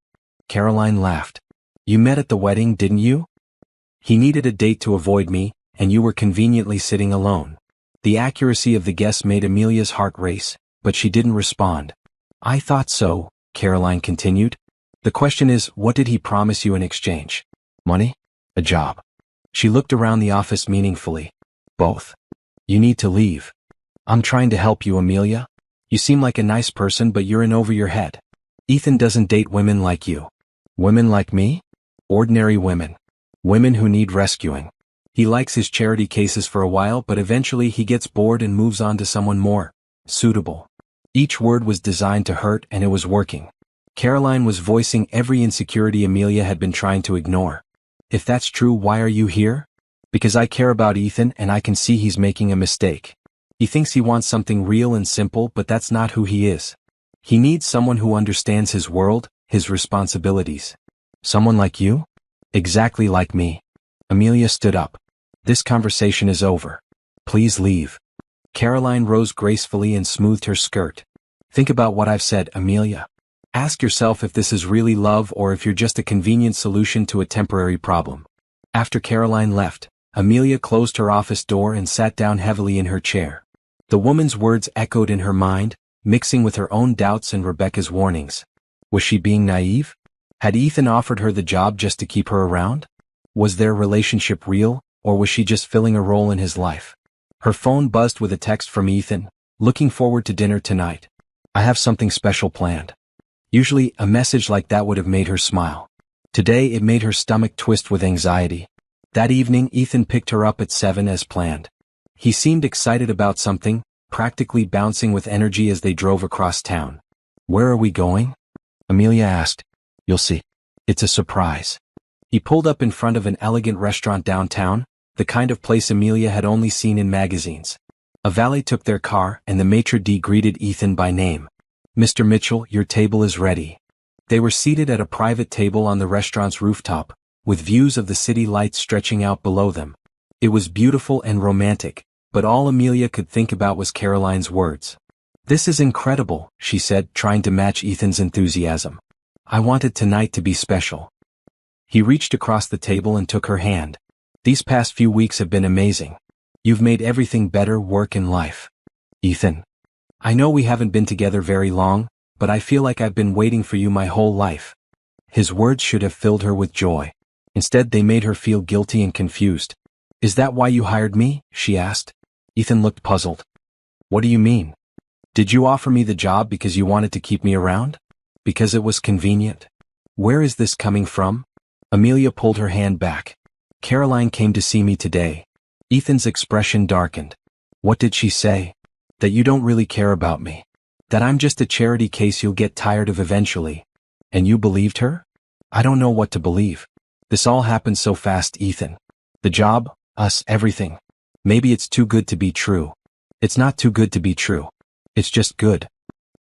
Caroline laughed. You met at the wedding, didn't you? He needed a date to avoid me, and you were conveniently sitting alone. The accuracy of the guess made Amelia's heart race, but she didn't respond. I thought so, Caroline continued. The question is, what did he promise you in exchange? Money? A job? She looked around the office meaningfully. Both. You need to leave. I'm trying to help you, Amelia. You seem like a nice person, but you're in over your head. Ethan doesn't date women like you. Women like me? Ordinary women. Women who need rescuing. He likes his charity cases for a while, but eventually he gets bored and moves on to someone more suitable. Each word was designed to hurt, and it was working. Caroline was voicing every insecurity Amelia had been trying to ignore. If that's true, why are you here? Because I care about Ethan and I can see he's making a mistake. He thinks he wants something real and simple, but that's not who he is. He needs someone who understands his world, his responsibilities. Someone like you? Exactly like me. Amelia stood up. This conversation is over. Please leave. Caroline rose gracefully and smoothed her skirt. Think about what I've said, Amelia. Ask yourself if this is really love or if you're just a convenient solution to a temporary problem. After Caroline left, Amelia closed her office door and sat down heavily in her chair. The woman's words echoed in her mind, mixing with her own doubts and Rebecca's warnings. Was she being naive? Had Ethan offered her the job just to keep her around? Was their relationship real, or was she just filling a role in his life? Her phone buzzed with a text from Ethan. Looking forward to dinner tonight. I have something special planned. Usually, a message like that would have made her smile. Today it made her stomach twist with anxiety. That evening Ethan picked her up at 7 as planned. He seemed excited about something, practically bouncing with energy as they drove across town. Where are we going? Amelia asked. You'll see. It's a surprise. He pulled up in front of an elegant restaurant downtown, the kind of place Amelia had only seen in magazines. A valet took their car and the maitre d' greeted Ethan by name. Mr. Mitchell, your table is ready. They were seated at a private table on the restaurant's rooftop, with views of the city lights stretching out below them. It was beautiful and romantic, but all Amelia could think about was Caroline's words. This is incredible, she said, trying to match Ethan's enthusiasm. I wanted tonight to be special. He reached across the table and took her hand. These past few weeks have been amazing. You've made everything better, work and life. Ethan. I know we haven't been together very long, but I feel like I've been waiting for you my whole life. His words should have filled her with joy. Instead, they made her feel guilty and confused. Is that why you hired me? She asked. Ethan looked puzzled. What do you mean? Did you offer me the job because you wanted to keep me around? Because it was convenient? Where is this coming from? Amelia pulled her hand back. Caroline came to see me today. Ethan's expression darkened. What did she say? That you don't really care about me. That I'm just a charity case you'll get tired of eventually. And you believed her? I don't know what to believe. This all happened so fast, Ethan. The job, us, everything. Maybe it's too good to be true. It's not too good to be true. It's just good.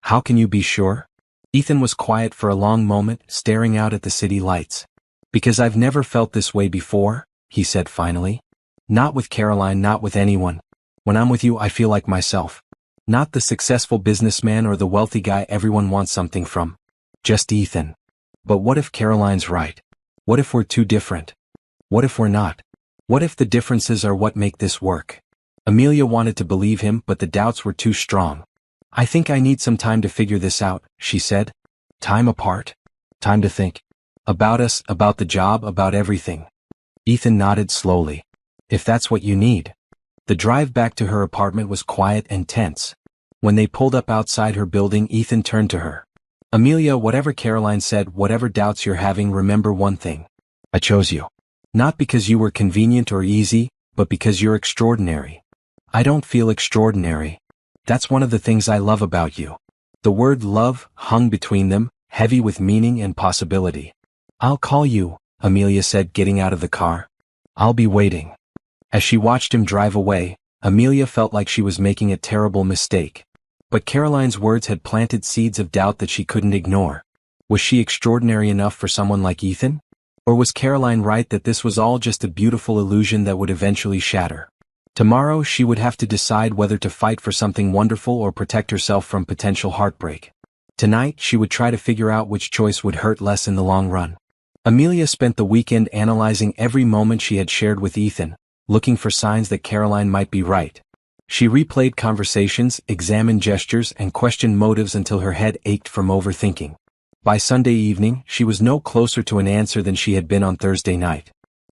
How can you be sure? Ethan was quiet for a long moment, staring out at the city lights. Because I've never felt this way before, he said finally. Not with Caroline, not with anyone. When I'm with you, I feel like myself. Not the successful businessman or the wealthy guy everyone wants something from. Just Ethan. But what if Caroline's right? What if we're too different? What if we're not? What if the differences are what make this work? Amelia wanted to believe him, but the doubts were too strong. I think I need some time to figure this out, she said. Time apart? Time to think. About us, about the job, about everything. Ethan nodded slowly. If that's what you need. The drive back to her apartment was quiet and tense. When they pulled up outside her building, Ethan turned to her. Amelia, whatever Caroline said, whatever doubts you're having, remember one thing. I chose you. Not because you were convenient or easy, but because you're extraordinary. I don't feel extraordinary. That's one of the things I love about you. The word love hung between them, heavy with meaning and possibility. I'll call you, Amelia said, getting out of the car. I'll be waiting. As she watched him drive away, Amelia felt like she was making a terrible mistake. But Caroline's words had planted seeds of doubt that she couldn't ignore. Was she extraordinary enough for someone like Ethan? Or was Caroline right that this was all just a beautiful illusion that would eventually shatter? Tomorrow she would have to decide whether to fight for something wonderful or protect herself from potential heartbreak. Tonight she would try to figure out which choice would hurt less in the long run. Amelia spent the weekend analyzing every moment she had shared with Ethan, looking for signs that Caroline might be right. She replayed conversations, examined gestures, and questioned motives until her head ached from overthinking. By Sunday evening, she was no closer to an answer than she had been on Thursday night.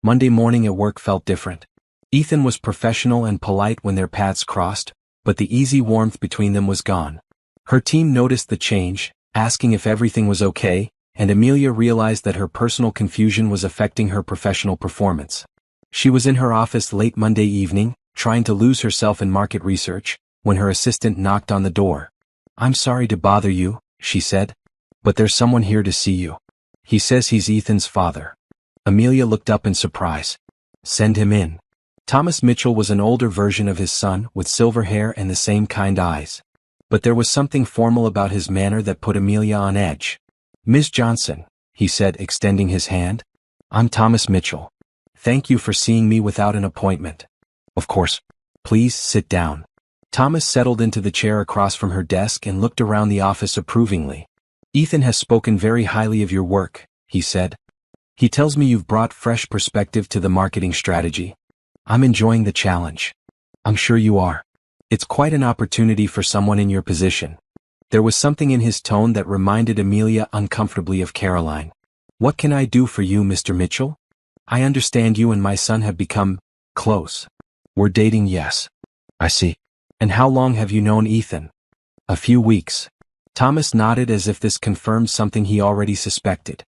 Monday morning at work felt different. Ethan was professional and polite when their paths crossed, but the easy warmth between them was gone. Her team noticed the change, asking if everything was okay, and Amelia realized that her personal confusion was affecting her professional performance. She was in her office late Monday evening, trying to lose herself in market research, when her assistant knocked on the door. "I'm sorry to bother you," she said, "but there's someone here to see you. He says he's Ethan's father." Amelia looked up in surprise. "Send him in." Thomas Mitchell was an older version of his son, with silver hair and the same kind eyes. But there was something formal about his manner that put Amelia on edge. "Miss Johnson," he said, extending his hand. "I'm Thomas Mitchell. Thank you for seeing me without an appointment." "Of course. Please sit down." Thomas settled into the chair across from her desk and looked around the office approvingly. "Ethan has spoken very highly of your work," he said. "He tells me you've brought fresh perspective to the marketing strategy. I'm enjoying the challenge. I'm sure you are. It's quite an opportunity for someone in your position." There was something in his tone that reminded Amelia uncomfortably of Caroline. "What can I do for you, Mr. Mitchell? I understand you and my son have become close." "We're dating, yes." "I see. And how long have you known Ethan?" "A few weeks." Thomas nodded as if this confirmed something he already suspected.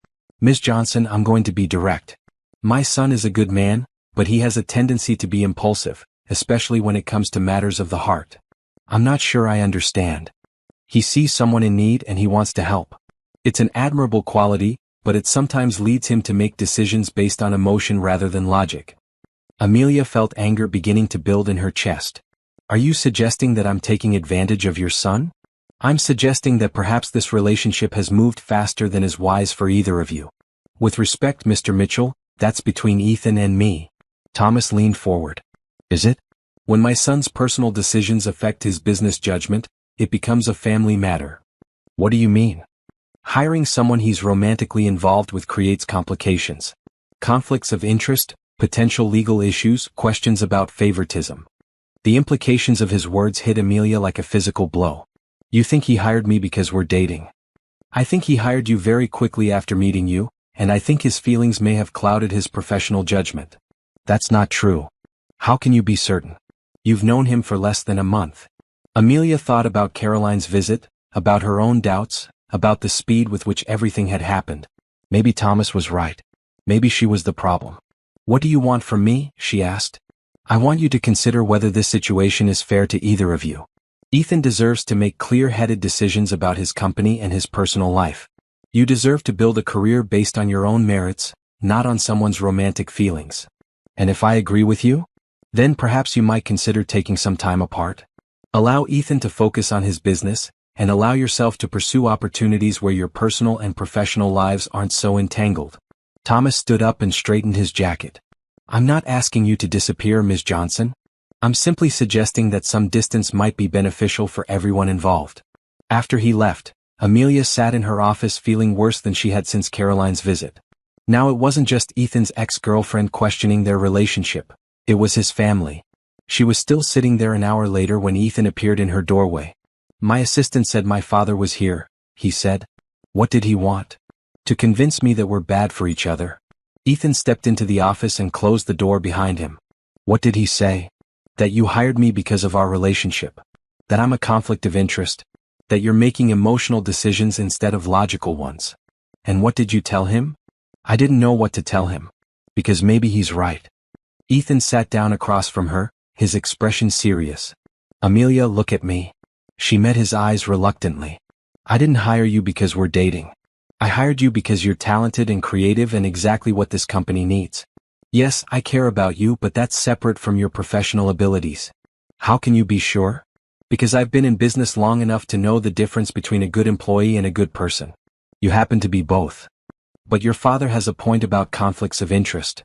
"Miss Johnson, I'm going to be direct. My son is a good man, but he has a tendency to be impulsive, especially when it comes to matters of the heart. I'm not sure I understand. He sees someone in need and he wants to help. It's an admirable quality, but it sometimes leads him to make decisions based on emotion rather than logic." Amelia felt anger beginning to build in her chest. "Are you suggesting that I'm taking advantage of your son?" "I'm suggesting that perhaps this relationship has moved faster than is wise for either of you. With respect, Mr. Mitchell, that's between Ethan and me." Thomas leaned forward. "Is it? When my son's personal decisions affect his business judgment, it becomes a family matter." "What do you mean?" "Hiring someone he's romantically involved with creates complications. Conflicts of interest, potential legal issues, questions about favoritism." The implications of his words hit Amelia like a physical blow. "You think he hired me because we're dating?" "I think he hired you very quickly after meeting you, and I think his feelings may have clouded his professional judgment." "That's not true." "How can you be certain? You've known him for less than a month." Amelia thought about Caroline's visit, about her own doubts, about the speed with which everything had happened. Maybe Thomas was right. Maybe she was the problem. "What do you want from me?" she asked. "I want you to consider whether this situation is fair to either of you. Ethan deserves to make clear-headed decisions about his company and his personal life. You deserve to build a career based on your own merits, not on someone's romantic feelings. And if I agree with you, then perhaps you might consider taking some time apart. Allow Ethan to focus on his business, and allow yourself to pursue opportunities where your personal and professional lives aren't so entangled." Thomas stood up and straightened his jacket. "I'm not asking you to disappear, Ms. Johnson. I'm simply suggesting that some distance might be beneficial for everyone involved." After he left, Amelia sat in her office feeling worse than she had since Caroline's visit. Now it wasn't just Ethan's ex-girlfriend questioning their relationship. It was his family. She was still sitting there an hour later when Ethan appeared in her doorway. "My assistant said my father was here," he said. "What did he want?" "To convince me that we're bad for each other." Ethan stepped into the office and closed the door behind him. "What did he say?" "That you hired me because of our relationship. That I'm a conflict of interest. That you're making emotional decisions instead of logical ones." "And what did you tell him?" "I didn't know what to tell him. Because maybe he's right." Ethan sat down across from her, his expression serious. "Amelia, look at me." She met his eyes reluctantly. "I didn't hire you because we're dating. I hired you because you're talented and creative and exactly what this company needs. Yes, I care about you, but that's separate from your professional abilities." "How can you be sure?" "Because I've been in business long enough to know the difference between a good employee and a good person. You happen to be both. But your father has a point about conflicts of interest.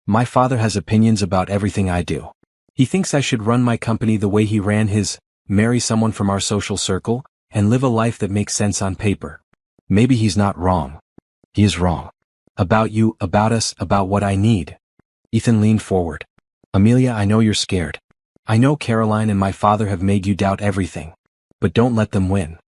My father has opinions about everything I do. He thinks I should run my company the way he ran his, marry someone from our social circle, and live a life that makes sense on paper. Maybe he's not wrong. He is wrong. About you, about us, about what I need." Ethan leaned forward. "Amelia, I know you're scared. I know Caroline and my father have made you doubt everything. But don't let them win.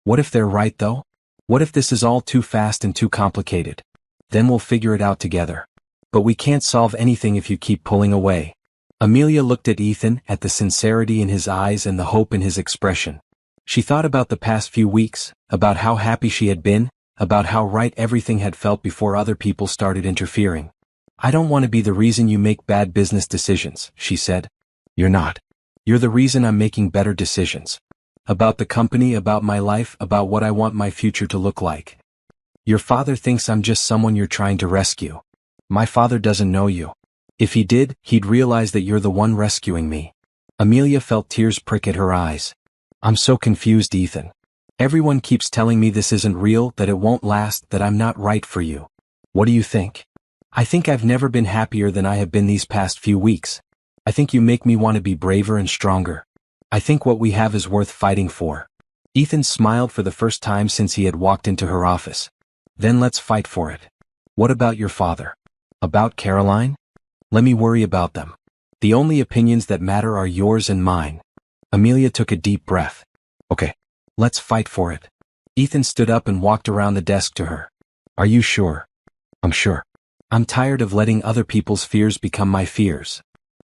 What if they're right though? What if this is all too fast and too complicated? Then we'll figure it out together. But we can't solve anything if you keep pulling away. Amelia looked at Ethan, at the sincerity in his eyes and the hope in his expression. She thought about the past few weeks, about how happy she had been, about how right everything had felt before other people started interfering. I don't want to be the reason you make bad business decisions, she said. You're not. You're the reason I'm making better decisions. About the company, about my life, about what I want my future to look like. Your father thinks I'm just someone you're trying to rescue. My father doesn't know you. If he did, he'd realize that you're the one rescuing me. Amelia felt tears prick at her eyes. I'm so confused, Ethan. Everyone keeps telling me this isn't real, that it won't last, that I'm not right for you. What do you think? I think I've never been happier than I have been these past few weeks. I think you make me want to be braver and stronger. I think what we have is worth fighting for. Ethan smiled for the first time since he had walked into her office. Then let's fight for it. What about your father? About Caroline? Let me worry about them. The only opinions that matter are yours and mine. Amelia took a deep breath. Okay. Let's fight for it. Ethan stood up and walked around the desk to her. Are you sure? I'm sure. I'm tired of letting other people's fears become my fears.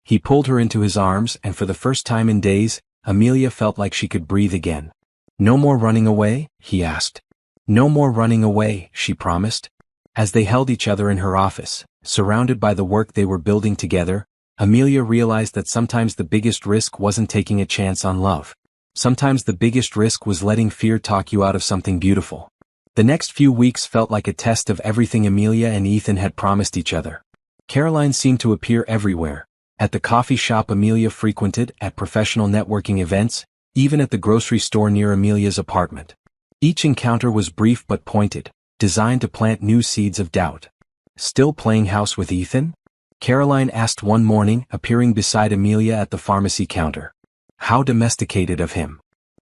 He pulled her into his arms, and for the first time in days, Amelia felt like she could breathe again. No more running away? He asked. No more running away, she promised. As they held each other in her office, surrounded by the work they were building together, Amelia realized that sometimes the biggest risk wasn't taking a chance on love. Sometimes the biggest risk was letting fear talk you out of something beautiful. The next few weeks felt like a test of everything Amelia and Ethan had promised each other. Caroline seemed to appear everywhere. At the coffee shop Amelia frequented, at professional networking events, even at the grocery store near Amelia's apartment. Each encounter was brief but pointed, designed to plant new seeds of doubt. Still playing house with Ethan? Caroline asked one morning, appearing beside Amelia at the pharmacy counter. How domesticated of him.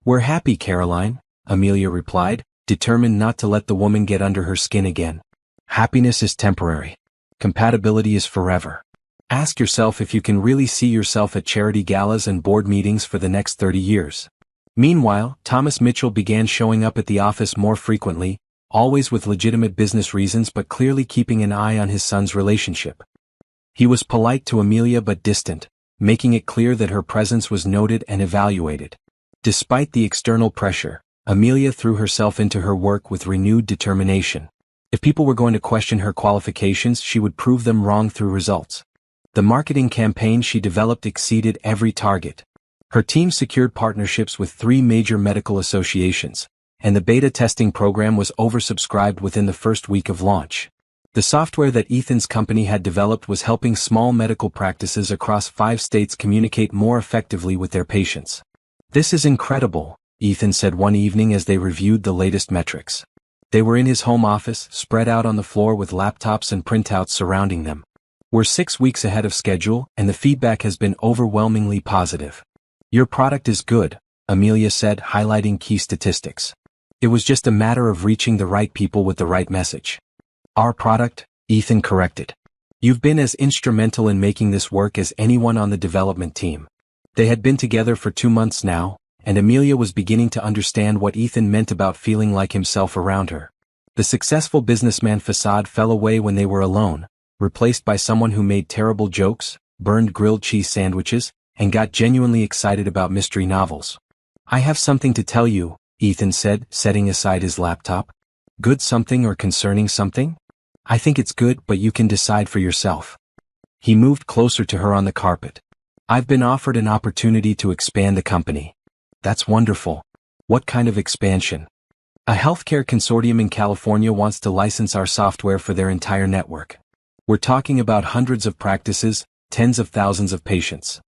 We're happy, Caroline, Amelia replied, determined not to let the woman get under her skin again. Happiness is temporary. Compatibility is forever. Ask yourself if you can really see yourself at charity galas and board meetings for the next 30 years. Meanwhile, Thomas Mitchell began showing up at the office more frequently, always with legitimate business reasons but clearly keeping an eye on his son's relationship. He was polite to Amelia but distant, making it clear that her presence was noted and evaluated. Despite the external pressure, Amelia threw herself into her work with renewed determination. If people were going to question her qualifications, she would prove them wrong through results. The marketing campaign she developed exceeded every target. Her team secured partnerships with 3 major medical associations, and the beta testing program was oversubscribed within the first week of launch. The software that Ethan's company had developed was helping small medical practices across 5 states communicate more effectively with their patients. This is incredible, Ethan said one evening as they reviewed the latest metrics. They were in his home office, spread out on the floor with laptops and printouts surrounding them. We're 6 weeks ahead of schedule, and the feedback has been overwhelmingly positive. Your product is good, Amelia said, highlighting key statistics. It was just a matter of reaching the right people with the right message. Our product, Ethan corrected. You've been as instrumental in making this work as anyone on the development team. They had been together for 2 months now, and Amelia was beginning to understand what Ethan meant about feeling like himself around her. The successful businessman facade fell away when they were alone, replaced by someone who made terrible jokes, burned grilled cheese sandwiches, and got genuinely excited about mystery novels. I have something to tell you, Ethan said, setting aside his laptop. Good something or concerning something? I think it's good, but you can decide for yourself. He moved closer to her on the carpet. I've been offered an opportunity to expand the company. That's wonderful. What kind of expansion? A healthcare consortium in California wants to license our software for their entire network. We're talking about hundreds of practices, tens of thousands of patients.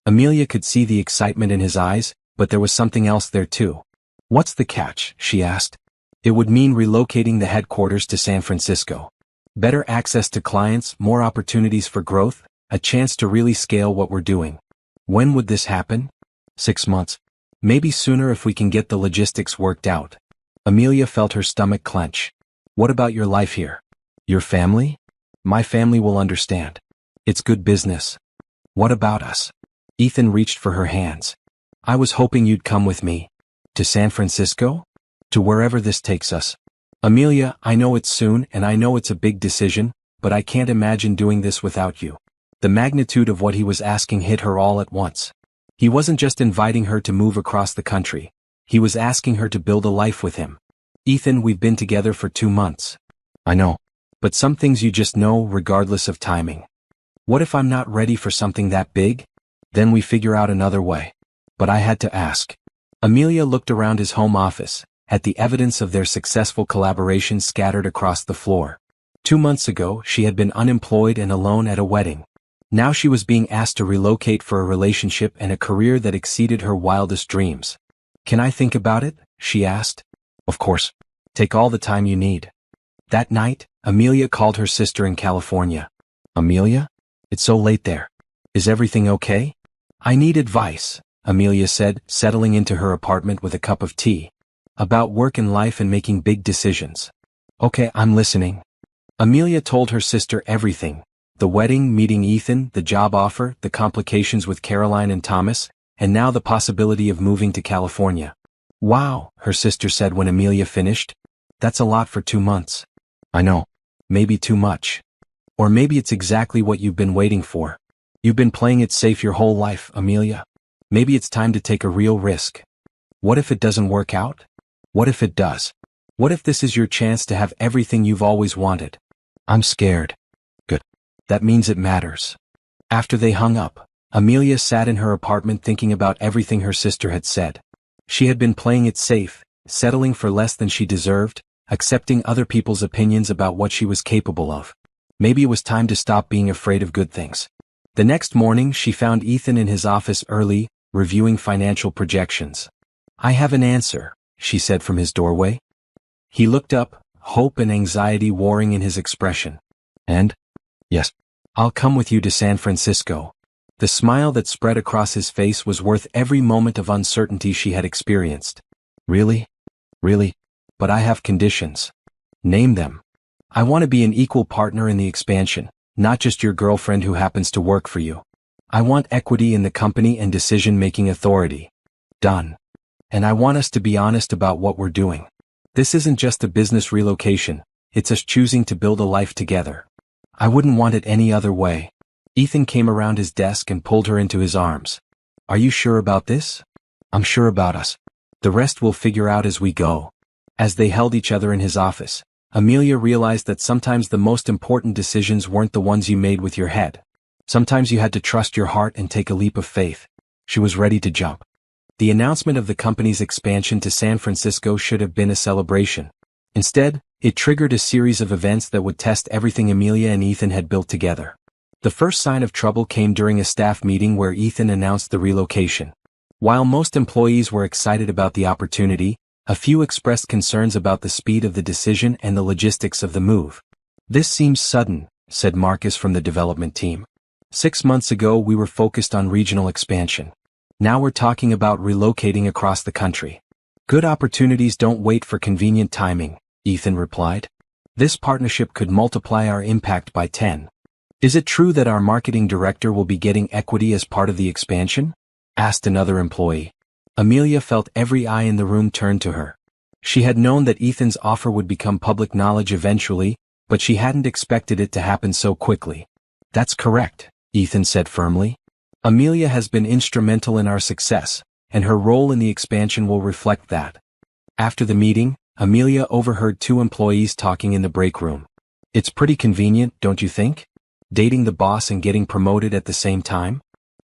Amelia could see the excitement in his eyes, but there was something else there too. What's the catch? She asked. It would mean relocating the headquarters to San Francisco. Better access to clients, more opportunities for growth, a chance to really scale what we're doing. When would this happen? 6 months. Maybe sooner if we can get the logistics worked out. Amelia felt her stomach clench. What about your life here? Your family? My family will understand. It's good business. What about us? Ethan reached for her hands. I was hoping you'd come with me. To San Francisco? To wherever this takes us. Amelia, I know it's soon and I know it's a big decision, but I can't imagine doing this without you. The magnitude of what he was asking hit her all at once. He wasn't just inviting her to move across the country. He was asking her to build a life with him. Ethan, we've been together for 2 months. I know. But some things you just know regardless of timing. What if I'm not ready for something that big? Then we figure out another way. But I had to ask. Amelia looked around his home office, at the evidence of their successful collaboration scattered across the floor. 2 months ago, she had been unemployed and alone at a wedding. Now she was being asked to relocate for a relationship and a career that exceeded her wildest dreams. Can I think about it? She asked. Of course. Take all the time you need. That night, Amelia called her sister in California. Amelia? It's so late there. Is everything okay? I need advice, Amelia said, settling into her apartment with a cup of tea. About work and life and making big decisions. Okay, I'm listening. Amelia told her sister everything. The wedding, meeting Ethan, the job offer, the complications with Caroline and Thomas, and now the possibility of moving to California. Wow, her sister said when Amelia finished. That's a lot for 2 months. I know. Maybe too much. Or maybe it's exactly what you've been waiting for. You've been playing it safe your whole life, Amelia. Maybe it's time to take a real risk. What if it doesn't work out? What if it does? What if this is your chance to have everything you've always wanted? I'm scared. Good. That means it matters. After they hung up, Amelia sat in her apartment thinking about everything her sister had said. She had been playing it safe, settling for less than she deserved, accepting other people's opinions about what she was capable of. Maybe it was time to stop being afraid of good things. The next morning she found Ethan in his office early, reviewing financial projections. I have an answer, she said from his doorway. He looked up, hope and anxiety warring in his expression. And? Yes. I'll come with you to San Francisco. The smile that spread across his face was worth every moment of uncertainty she had experienced. Really? Really? But I have conditions. Name them. I want to be an equal partner in the expansion, not just your girlfriend who happens to work for you. I want equity in the company and decision-making authority. Done. And I want us to be honest about what we're doing. This isn't just a business relocation, it's us choosing to build a life together. I wouldn't want it any other way. Ethan came around his desk and pulled her into his arms. Are you sure about this? I'm sure about us. The rest we'll figure out as we go. As they held each other in his office, Amelia realized that sometimes the most important decisions weren't the ones you made with your head. Sometimes you had to trust your heart and take a leap of faith. She was ready to jump. The announcement of the company's expansion to San Francisco should have been a celebration. Instead, it triggered a series of events that would test everything Amelia and Ethan had built together. The first sign of trouble came during a staff meeting where Ethan announced the relocation. While most employees were excited about the opportunity, a few expressed concerns about the speed of the decision and the logistics of the move. This seems sudden, said Marcus from the development team. 6 months ago we were focused on regional expansion. Now we're talking about relocating across the country. Good opportunities don't wait for convenient timing, Ethan replied. This partnership could multiply our impact by 10. Is it true that our marketing director will be getting equity as part of the expansion? Asked another employee. Amelia felt every eye in the room turn to her. She had known that Ethan's offer would become public knowledge eventually, but she hadn't expected it to happen so quickly. That's correct, Ethan said firmly. Amelia has been instrumental in our success, and her role in the expansion will reflect that. After the meeting, Amelia overheard 2 employees talking in the break room. It's pretty convenient, don't you think? Dating the boss and getting promoted at the same time?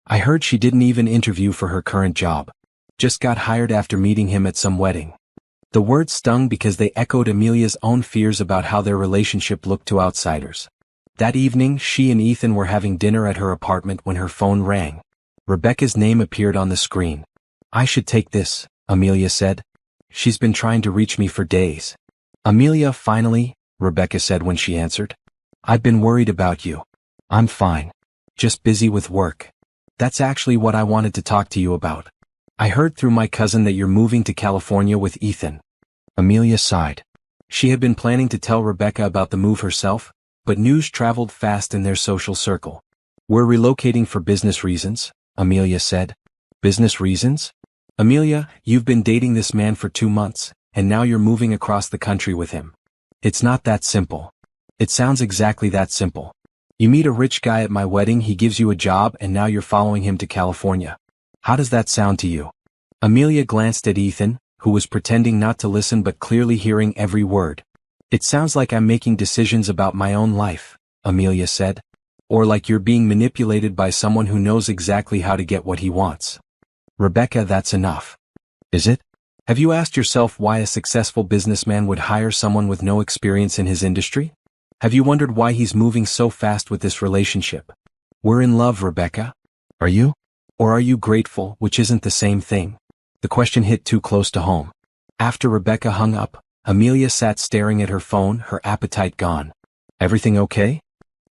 I heard she didn't even interview for her current job. Just got hired after meeting him at some wedding. The words stung because they echoed Amelia's own fears about how their relationship looked to outsiders. That evening, she and Ethan were having dinner at her apartment when her phone rang. Rebecca's name appeared on the screen. I should take this, Amelia said. She's been trying to reach me for days. Amelia, finally, Rebecca said when she answered. I've been worried about you. I'm fine. Just busy with work. That's actually what I wanted to talk to you about. I heard through my cousin that you're moving to California with Ethan. Amelia sighed. She had been planning to tell Rebecca about the move herself, but news traveled fast in their social circle. We're relocating for business reasons, Amelia said. Business reasons? Amelia, you've been dating this man for 2 months, and now you're moving across the country with him. It's not that simple. It sounds exactly that simple. You meet a rich guy at my wedding, he gives you a job, and now you're following him to California. How does that sound to you? Amelia glanced at Ethan, who was pretending not to listen but clearly hearing every word. It sounds like I'm making decisions about my own life, Amelia said. Or like you're being manipulated by someone who knows exactly how to get what he wants. Rebecca, that's enough. Is it? Have you asked yourself why a successful businessman would hire someone with no experience in his industry? Have you wondered why he's moving so fast with this relationship? We're in love, Rebecca. Are you? Or are you grateful, which isn't the same thing? The question hit too close to home. After Rebecca hung up, Amelia sat staring at her phone, her appetite gone. Everything okay?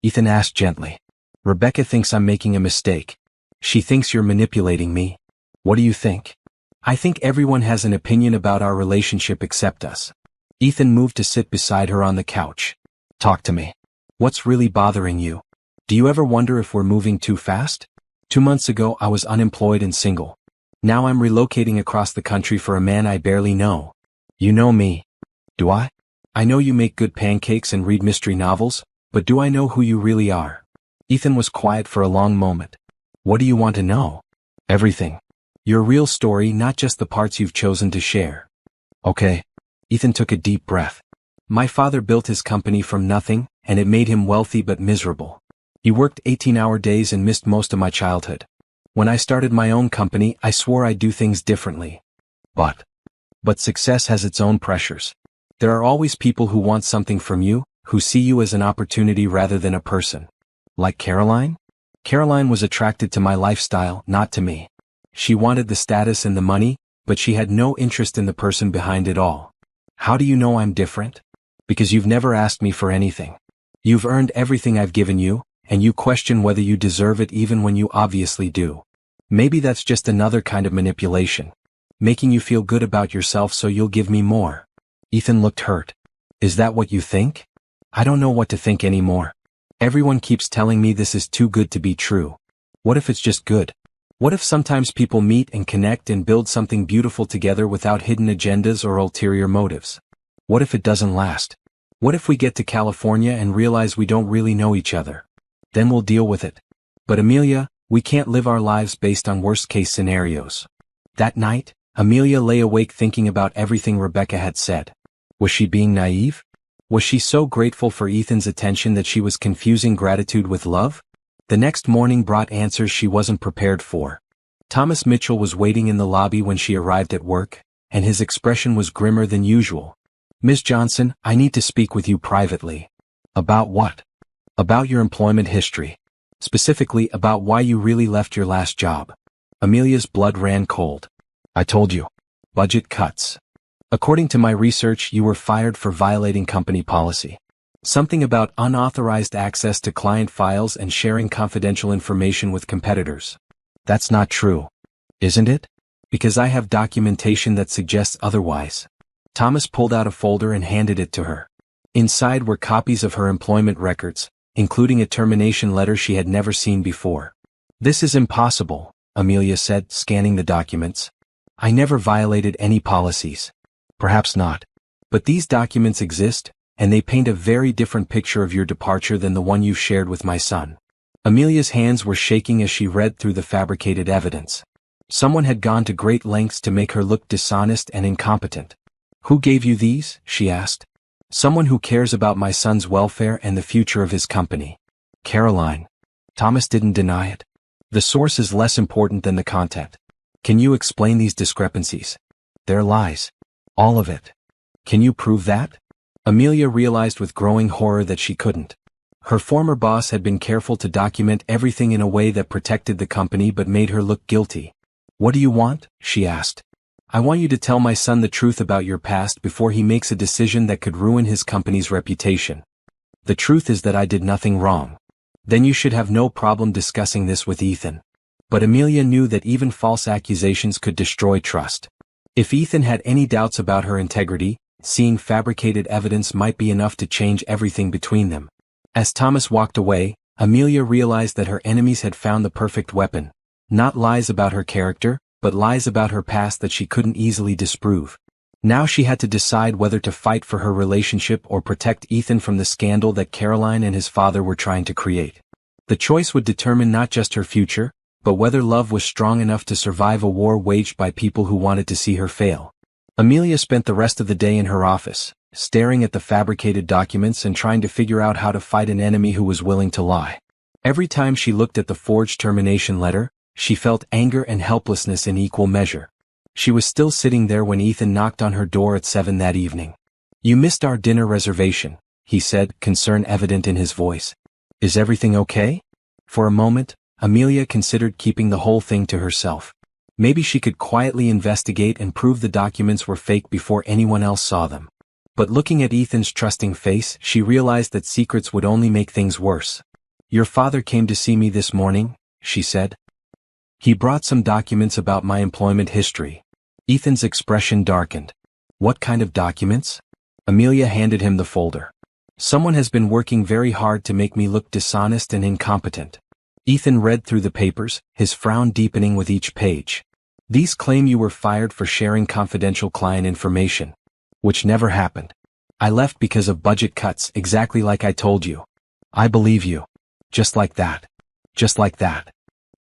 Ethan asked gently. Rebecca thinks I'm making a mistake. She thinks you're manipulating me. What do you think? I think everyone has an opinion about our relationship except us. Ethan moved to sit beside her on the couch. Talk to me. What's really bothering you? Do you ever wonder if we're moving too fast? 2 months ago I was unemployed and single. Now I'm relocating across the country for a man I barely know. You know me. Do I? I know you make good pancakes and read mystery novels, but do I know who you really are? Ethan was quiet for a long moment. What do you want to know? Everything. Your real story, not just the parts you've chosen to share. Okay. Ethan took a deep breath. My father built his company from nothing, and it made him wealthy but miserable. He worked 18-hour days and missed most of my childhood. When I started my own company, I swore I'd do things differently. But success has its own pressures. There are always people who want something from you, who see you as an opportunity rather than a person. Like Caroline? Caroline was attracted to my lifestyle, not to me. She wanted the status and the money, but she had no interest in the person behind it all. How do you know I'm different? Because you've never asked me for anything. You've earned everything I've given you, and you question whether you deserve it even when you obviously do. Maybe that's just another kind of manipulation. Making you feel good about yourself so you'll give me more. Ethan looked hurt. Is that what you think? I don't know what to think anymore. Everyone keeps telling me this is too good to be true. What if it's just good? What if sometimes people meet and connect and build something beautiful together without hidden agendas or ulterior motives? What if it doesn't last? What if we get to California and realize we don't really know each other? Then we'll deal with it. But Amelia, we can't live our lives based on worst-case scenarios. That night, Amelia lay awake thinking about everything Rebecca had said. Was she being naive? Was she so grateful for Ethan's attention that she was confusing gratitude with love? The next morning brought answers she wasn't prepared for. Thomas Mitchell was waiting in the lobby when she arrived at work, and his expression was grimmer than usual. Ms. Johnson, I need to speak with you privately. About what? About your employment history. Specifically about why you really left your last job. Amelia's blood ran cold. I told you. Budget cuts. According to my research, you were fired for violating company policy. Something about unauthorized access to client files and sharing confidential information with competitors. That's not true. Isn't it? Because I have documentation that suggests otherwise. Thomas pulled out a folder and handed it to her. Inside were copies of her employment records, including a termination letter she had never seen before. This is impossible, Amelia said, scanning the documents. I never violated any policies. Perhaps not. But these documents exist, and they paint a very different picture of your departure than the one you've shared with my son. Amelia's hands were shaking as she read through the fabricated evidence. Someone had gone to great lengths to make her look dishonest and incompetent. Who gave you these? She asked. Someone who cares about my son's welfare and the future of his company. Caroline. Thomas didn't deny it. The source is less important than the content. Can you explain these discrepancies? They're lies. All of it. Can you prove that? Amelia realized with growing horror that she couldn't. Her former boss had been careful to document everything in a way that protected the company but made her look guilty. What do you want? She asked. I want you to tell my son the truth about your past before he makes a decision that could ruin his company's reputation. The truth is that I did nothing wrong. Then you should have no problem discussing this with Ethan. But Amelia knew that even false accusations could destroy trust. If Ethan had any doubts about her integrity, seeing fabricated evidence might be enough to change everything between them. As Thomas walked away, Amelia realized that her enemies had found the perfect weapon. Not lies about her character, but lies about her past that she couldn't easily disprove. Now she had to decide whether to fight for her relationship or protect Ethan from the scandal that Caroline and his father were trying to create. The choice would determine not just her future, but whether love was strong enough to survive a war waged by people who wanted to see her fail. Amelia spent the rest of the day in her office, staring at the fabricated documents and trying to figure out how to fight an enemy who was willing to lie. Every time she looked at the forged termination letter, she felt anger and helplessness in equal measure. She was still sitting there when Ethan knocked on her door at 7 that evening. "You missed our dinner reservation," he said, concern evident in his voice. "Is everything okay?" For a moment, Amelia considered keeping the whole thing to herself. Maybe she could quietly investigate and prove the documents were fake before anyone else saw them. But looking at Ethan's trusting face, she realized that secrets would only make things worse. "Your father came to see me this morning," she said. "He brought some documents about my employment history." Ethan's expression darkened. "What kind of documents?" Amelia handed him the folder. "Someone has been working very hard to make me look dishonest and incompetent." Ethan read through the papers, his frown deepening with each page. "These claim you were fired for sharing confidential client information. Which never happened. I left because of budget cuts, exactly like I told you. I believe you. Just like that. Just like that."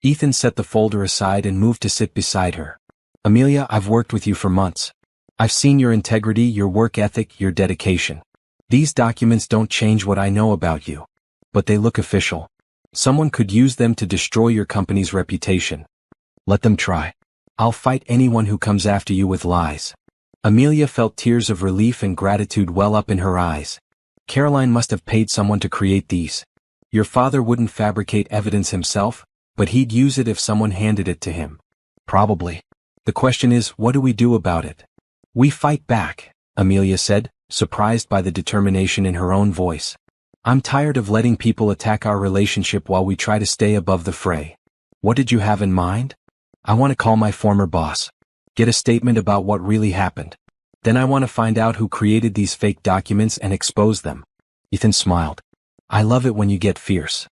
Ethan set the folder aside and moved to sit beside her. "Amelia, I've worked with you for months. I've seen your integrity, your work ethic, your dedication. These documents don't change what I know about you. But they look official. Someone could use them to destroy your company's reputation. Let them try. I'll fight anyone who comes after you with lies." Amelia felt tears of relief and gratitude well up in her eyes. Caroline must have paid someone to create these. Your father wouldn't fabricate evidence himself, but he'd use it if someone handed it to him. Probably. The question is, what do we do about it? "We fight back," Amelia said, surprised by the determination in her own voice. "I'm tired of letting people attack our relationship while we try to stay above the fray." "What did you have in mind?" "I want to call my former boss. Get a statement about what really happened. Then I want to find out who created these fake documents and expose them." Ethan smiled. "I love it when you get fierce.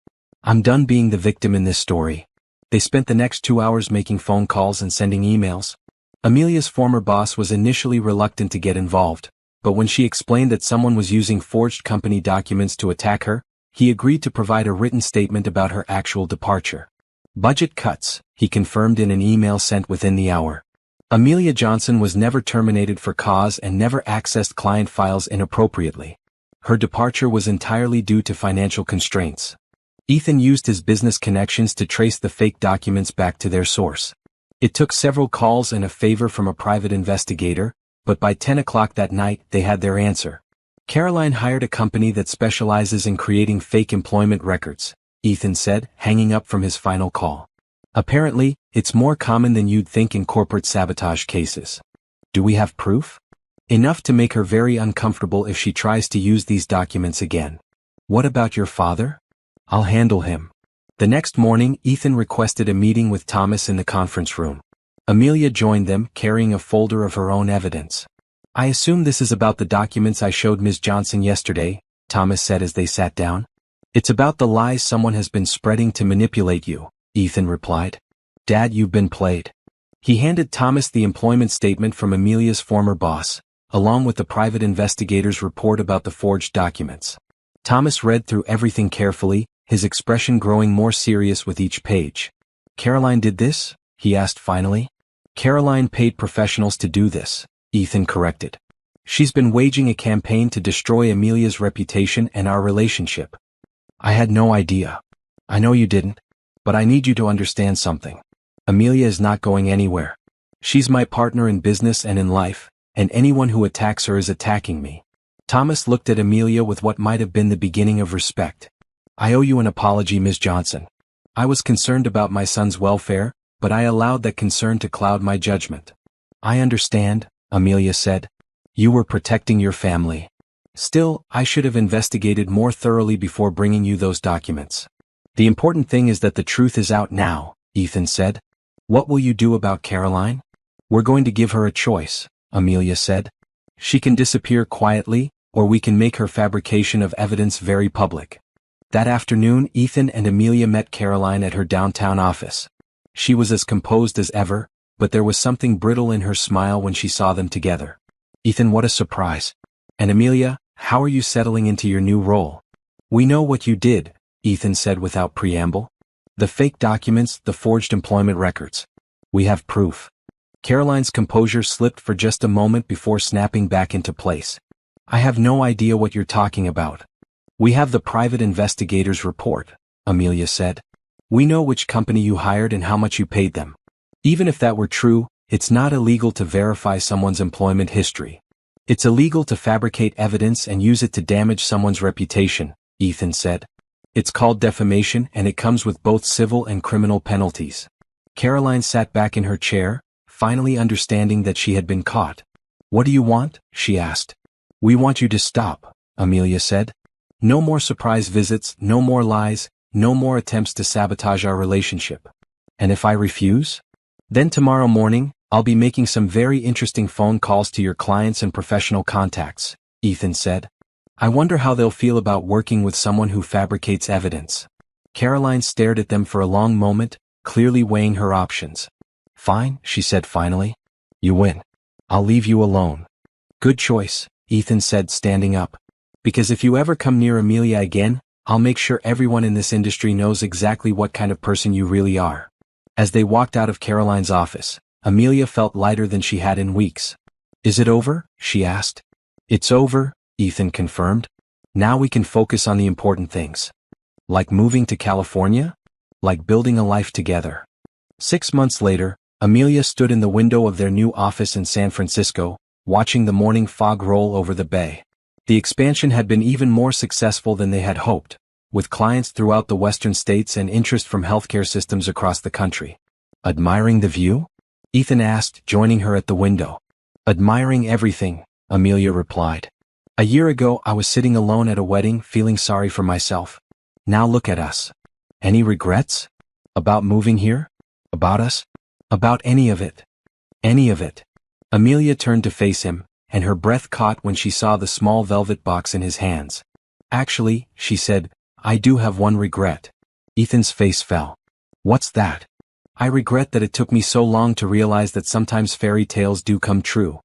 I'm done being the victim in this story." They spent the next 2 hours making phone calls and sending emails. Amelia's former boss was initially reluctant to get involved, but when she explained that someone was using forged company documents to attack her, he agreed to provide a written statement about her actual departure. "Budget cuts," he confirmed in an email sent within the hour. Amelia Johnson was never terminated for cause and never accessed client files inappropriately. Her departure was entirely due to financial constraints. Ethan used his business connections to trace the fake documents back to their source. It took several calls and a favor from a private investigator, but by 10 o'clock that night they had their answer. Caroline hired a company that specializes in creating fake employment records, Ethan said, hanging up from his final call. "Apparently, it's more common than you'd think in corporate sabotage cases." "Do we have proof?" "Enough to make her very uncomfortable if she tries to use these documents again." "What about your father?" "I'll handle him." The next morning, Ethan requested a meeting with Thomas in the conference room. Amelia joined them, carrying a folder of her own evidence. "I assume this is about the documents I showed Ms. Johnson yesterday," Thomas said as they sat down. "It's about the lies someone has been spreading to manipulate you," Ethan replied. "Dad, you've been played." He handed Thomas the employment statement from Amelia's former boss, along with the private investigator's report about the forged documents. Thomas read through everything carefully, his expression growing more serious with each page. "Caroline did this?" he asked finally. "Caroline paid professionals to do this," Ethan corrected. "She's been waging a campaign to destroy Amelia's reputation and our relationship." "I had no idea." "I know you didn't. But I need you to understand something. Amelia is not going anywhere. She's my partner in business and in life, and anyone who attacks her is attacking me." Thomas looked at Amelia with what might have been the beginning of respect. "I owe you an apology, Ms. Johnson. I was concerned about my son's welfare, but I allowed that concern to cloud my judgment." "I understand," Amelia said. "You were protecting your family. Still, I should have investigated more thoroughly before bringing you those documents." "The important thing is that the truth is out now," Ethan said. "What will you do about Caroline?" "We're going to give her a choice," Amelia said. "She can disappear quietly, or we can make her fabrication of evidence very public." That afternoon, Ethan and Amelia met Caroline at her downtown office. She was as composed as ever, but there was something brittle in her smile when she saw them together. Ethan, what a surprise. And Amelia, how are you settling into your new role? We know what you did, Ethan said without preamble. The fake documents, the forged employment records. We have proof. Caroline's composure slipped for just a moment before snapping back into place. I have no idea what you're talking about. We have the private investigator's report, Amelia said. We know which company you hired and how much you paid them. Even if that were true, it's not illegal to verify someone's employment history. It's illegal to fabricate evidence and use it to damage someone's reputation, Ethan said. It's called defamation and it comes with both civil and criminal penalties. Caroline sat back in her chair, finally understanding that she had been caught. What do you want? She asked. We want you to stop, Amelia said. No more surprise visits, no more lies, no more attempts to sabotage our relationship. And if I refuse? Then tomorrow morning, I'll be making some very interesting phone calls to your clients and professional contacts, Ethan said. I wonder how they'll feel about working with someone who fabricates evidence. Caroline stared at them for a long moment, clearly weighing her options. Fine, she said finally. You win. I'll leave you alone. Good choice, Ethan said, standing up. Because if you ever come near Amelia again, I'll make sure everyone in this industry knows exactly what kind of person you really are. As they walked out of Caroline's office, Amelia felt lighter than she had in weeks. Is it over? She asked. It's over, Ethan confirmed. Now we can focus on the important things. Like moving to California? Like building a life together. 6 months later, Amelia stood in the window of their new office in San Francisco, watching the morning fog roll over the bay. The expansion had been even more successful than they had hoped, with clients throughout the western states and interest from healthcare systems across the country. Admiring the view? Ethan asked, joining her at the window. Admiring everything, Amelia replied. A year ago I was sitting alone at a wedding, feeling sorry for myself. Now look at us. Any regrets? About moving here? About us? About any of it? Any of it? Amelia turned to face him, and her breath caught when she saw the small velvet box in his hands. Actually, she said, I do have one regret. Ethan's face fell. What's that? I regret that it took me so long to realize that sometimes fairy tales do come true.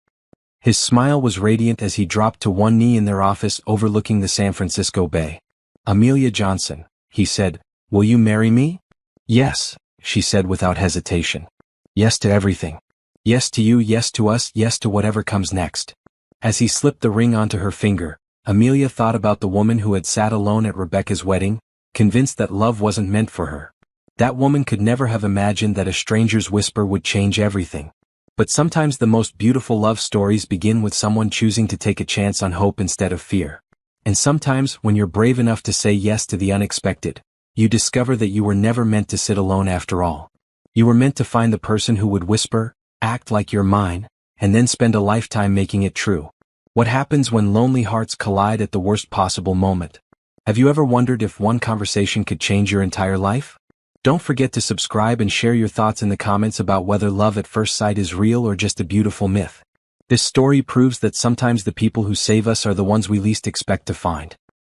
His smile was radiant as he dropped to one knee in their office overlooking the San Francisco Bay. Amelia Johnson, he said, will you marry me? Yes, she said without hesitation. Yes to everything. Yes to you, yes to us, yes to whatever comes next. As he slipped the ring onto her finger, Amelia thought about the woman who had sat alone at Rebecca's wedding, convinced that love wasn't meant for her. That woman could never have imagined that a stranger's whisper would change everything. But sometimes the most beautiful love stories begin with someone choosing to take a chance on hope instead of fear. And sometimes, when you're brave enough to say yes to the unexpected, you discover that you were never meant to sit alone after all. You were meant to find the person who would whisper, act like you're mine, and then spend a lifetime making it true. What happens when lonely hearts collide at the worst possible moment? Have you ever wondered if one conversation could change your entire life? Don't forget to subscribe and share your thoughts in the comments about whether love at first sight is real or just a beautiful myth. This story proves that sometimes the people who save us are the ones we least expect to find.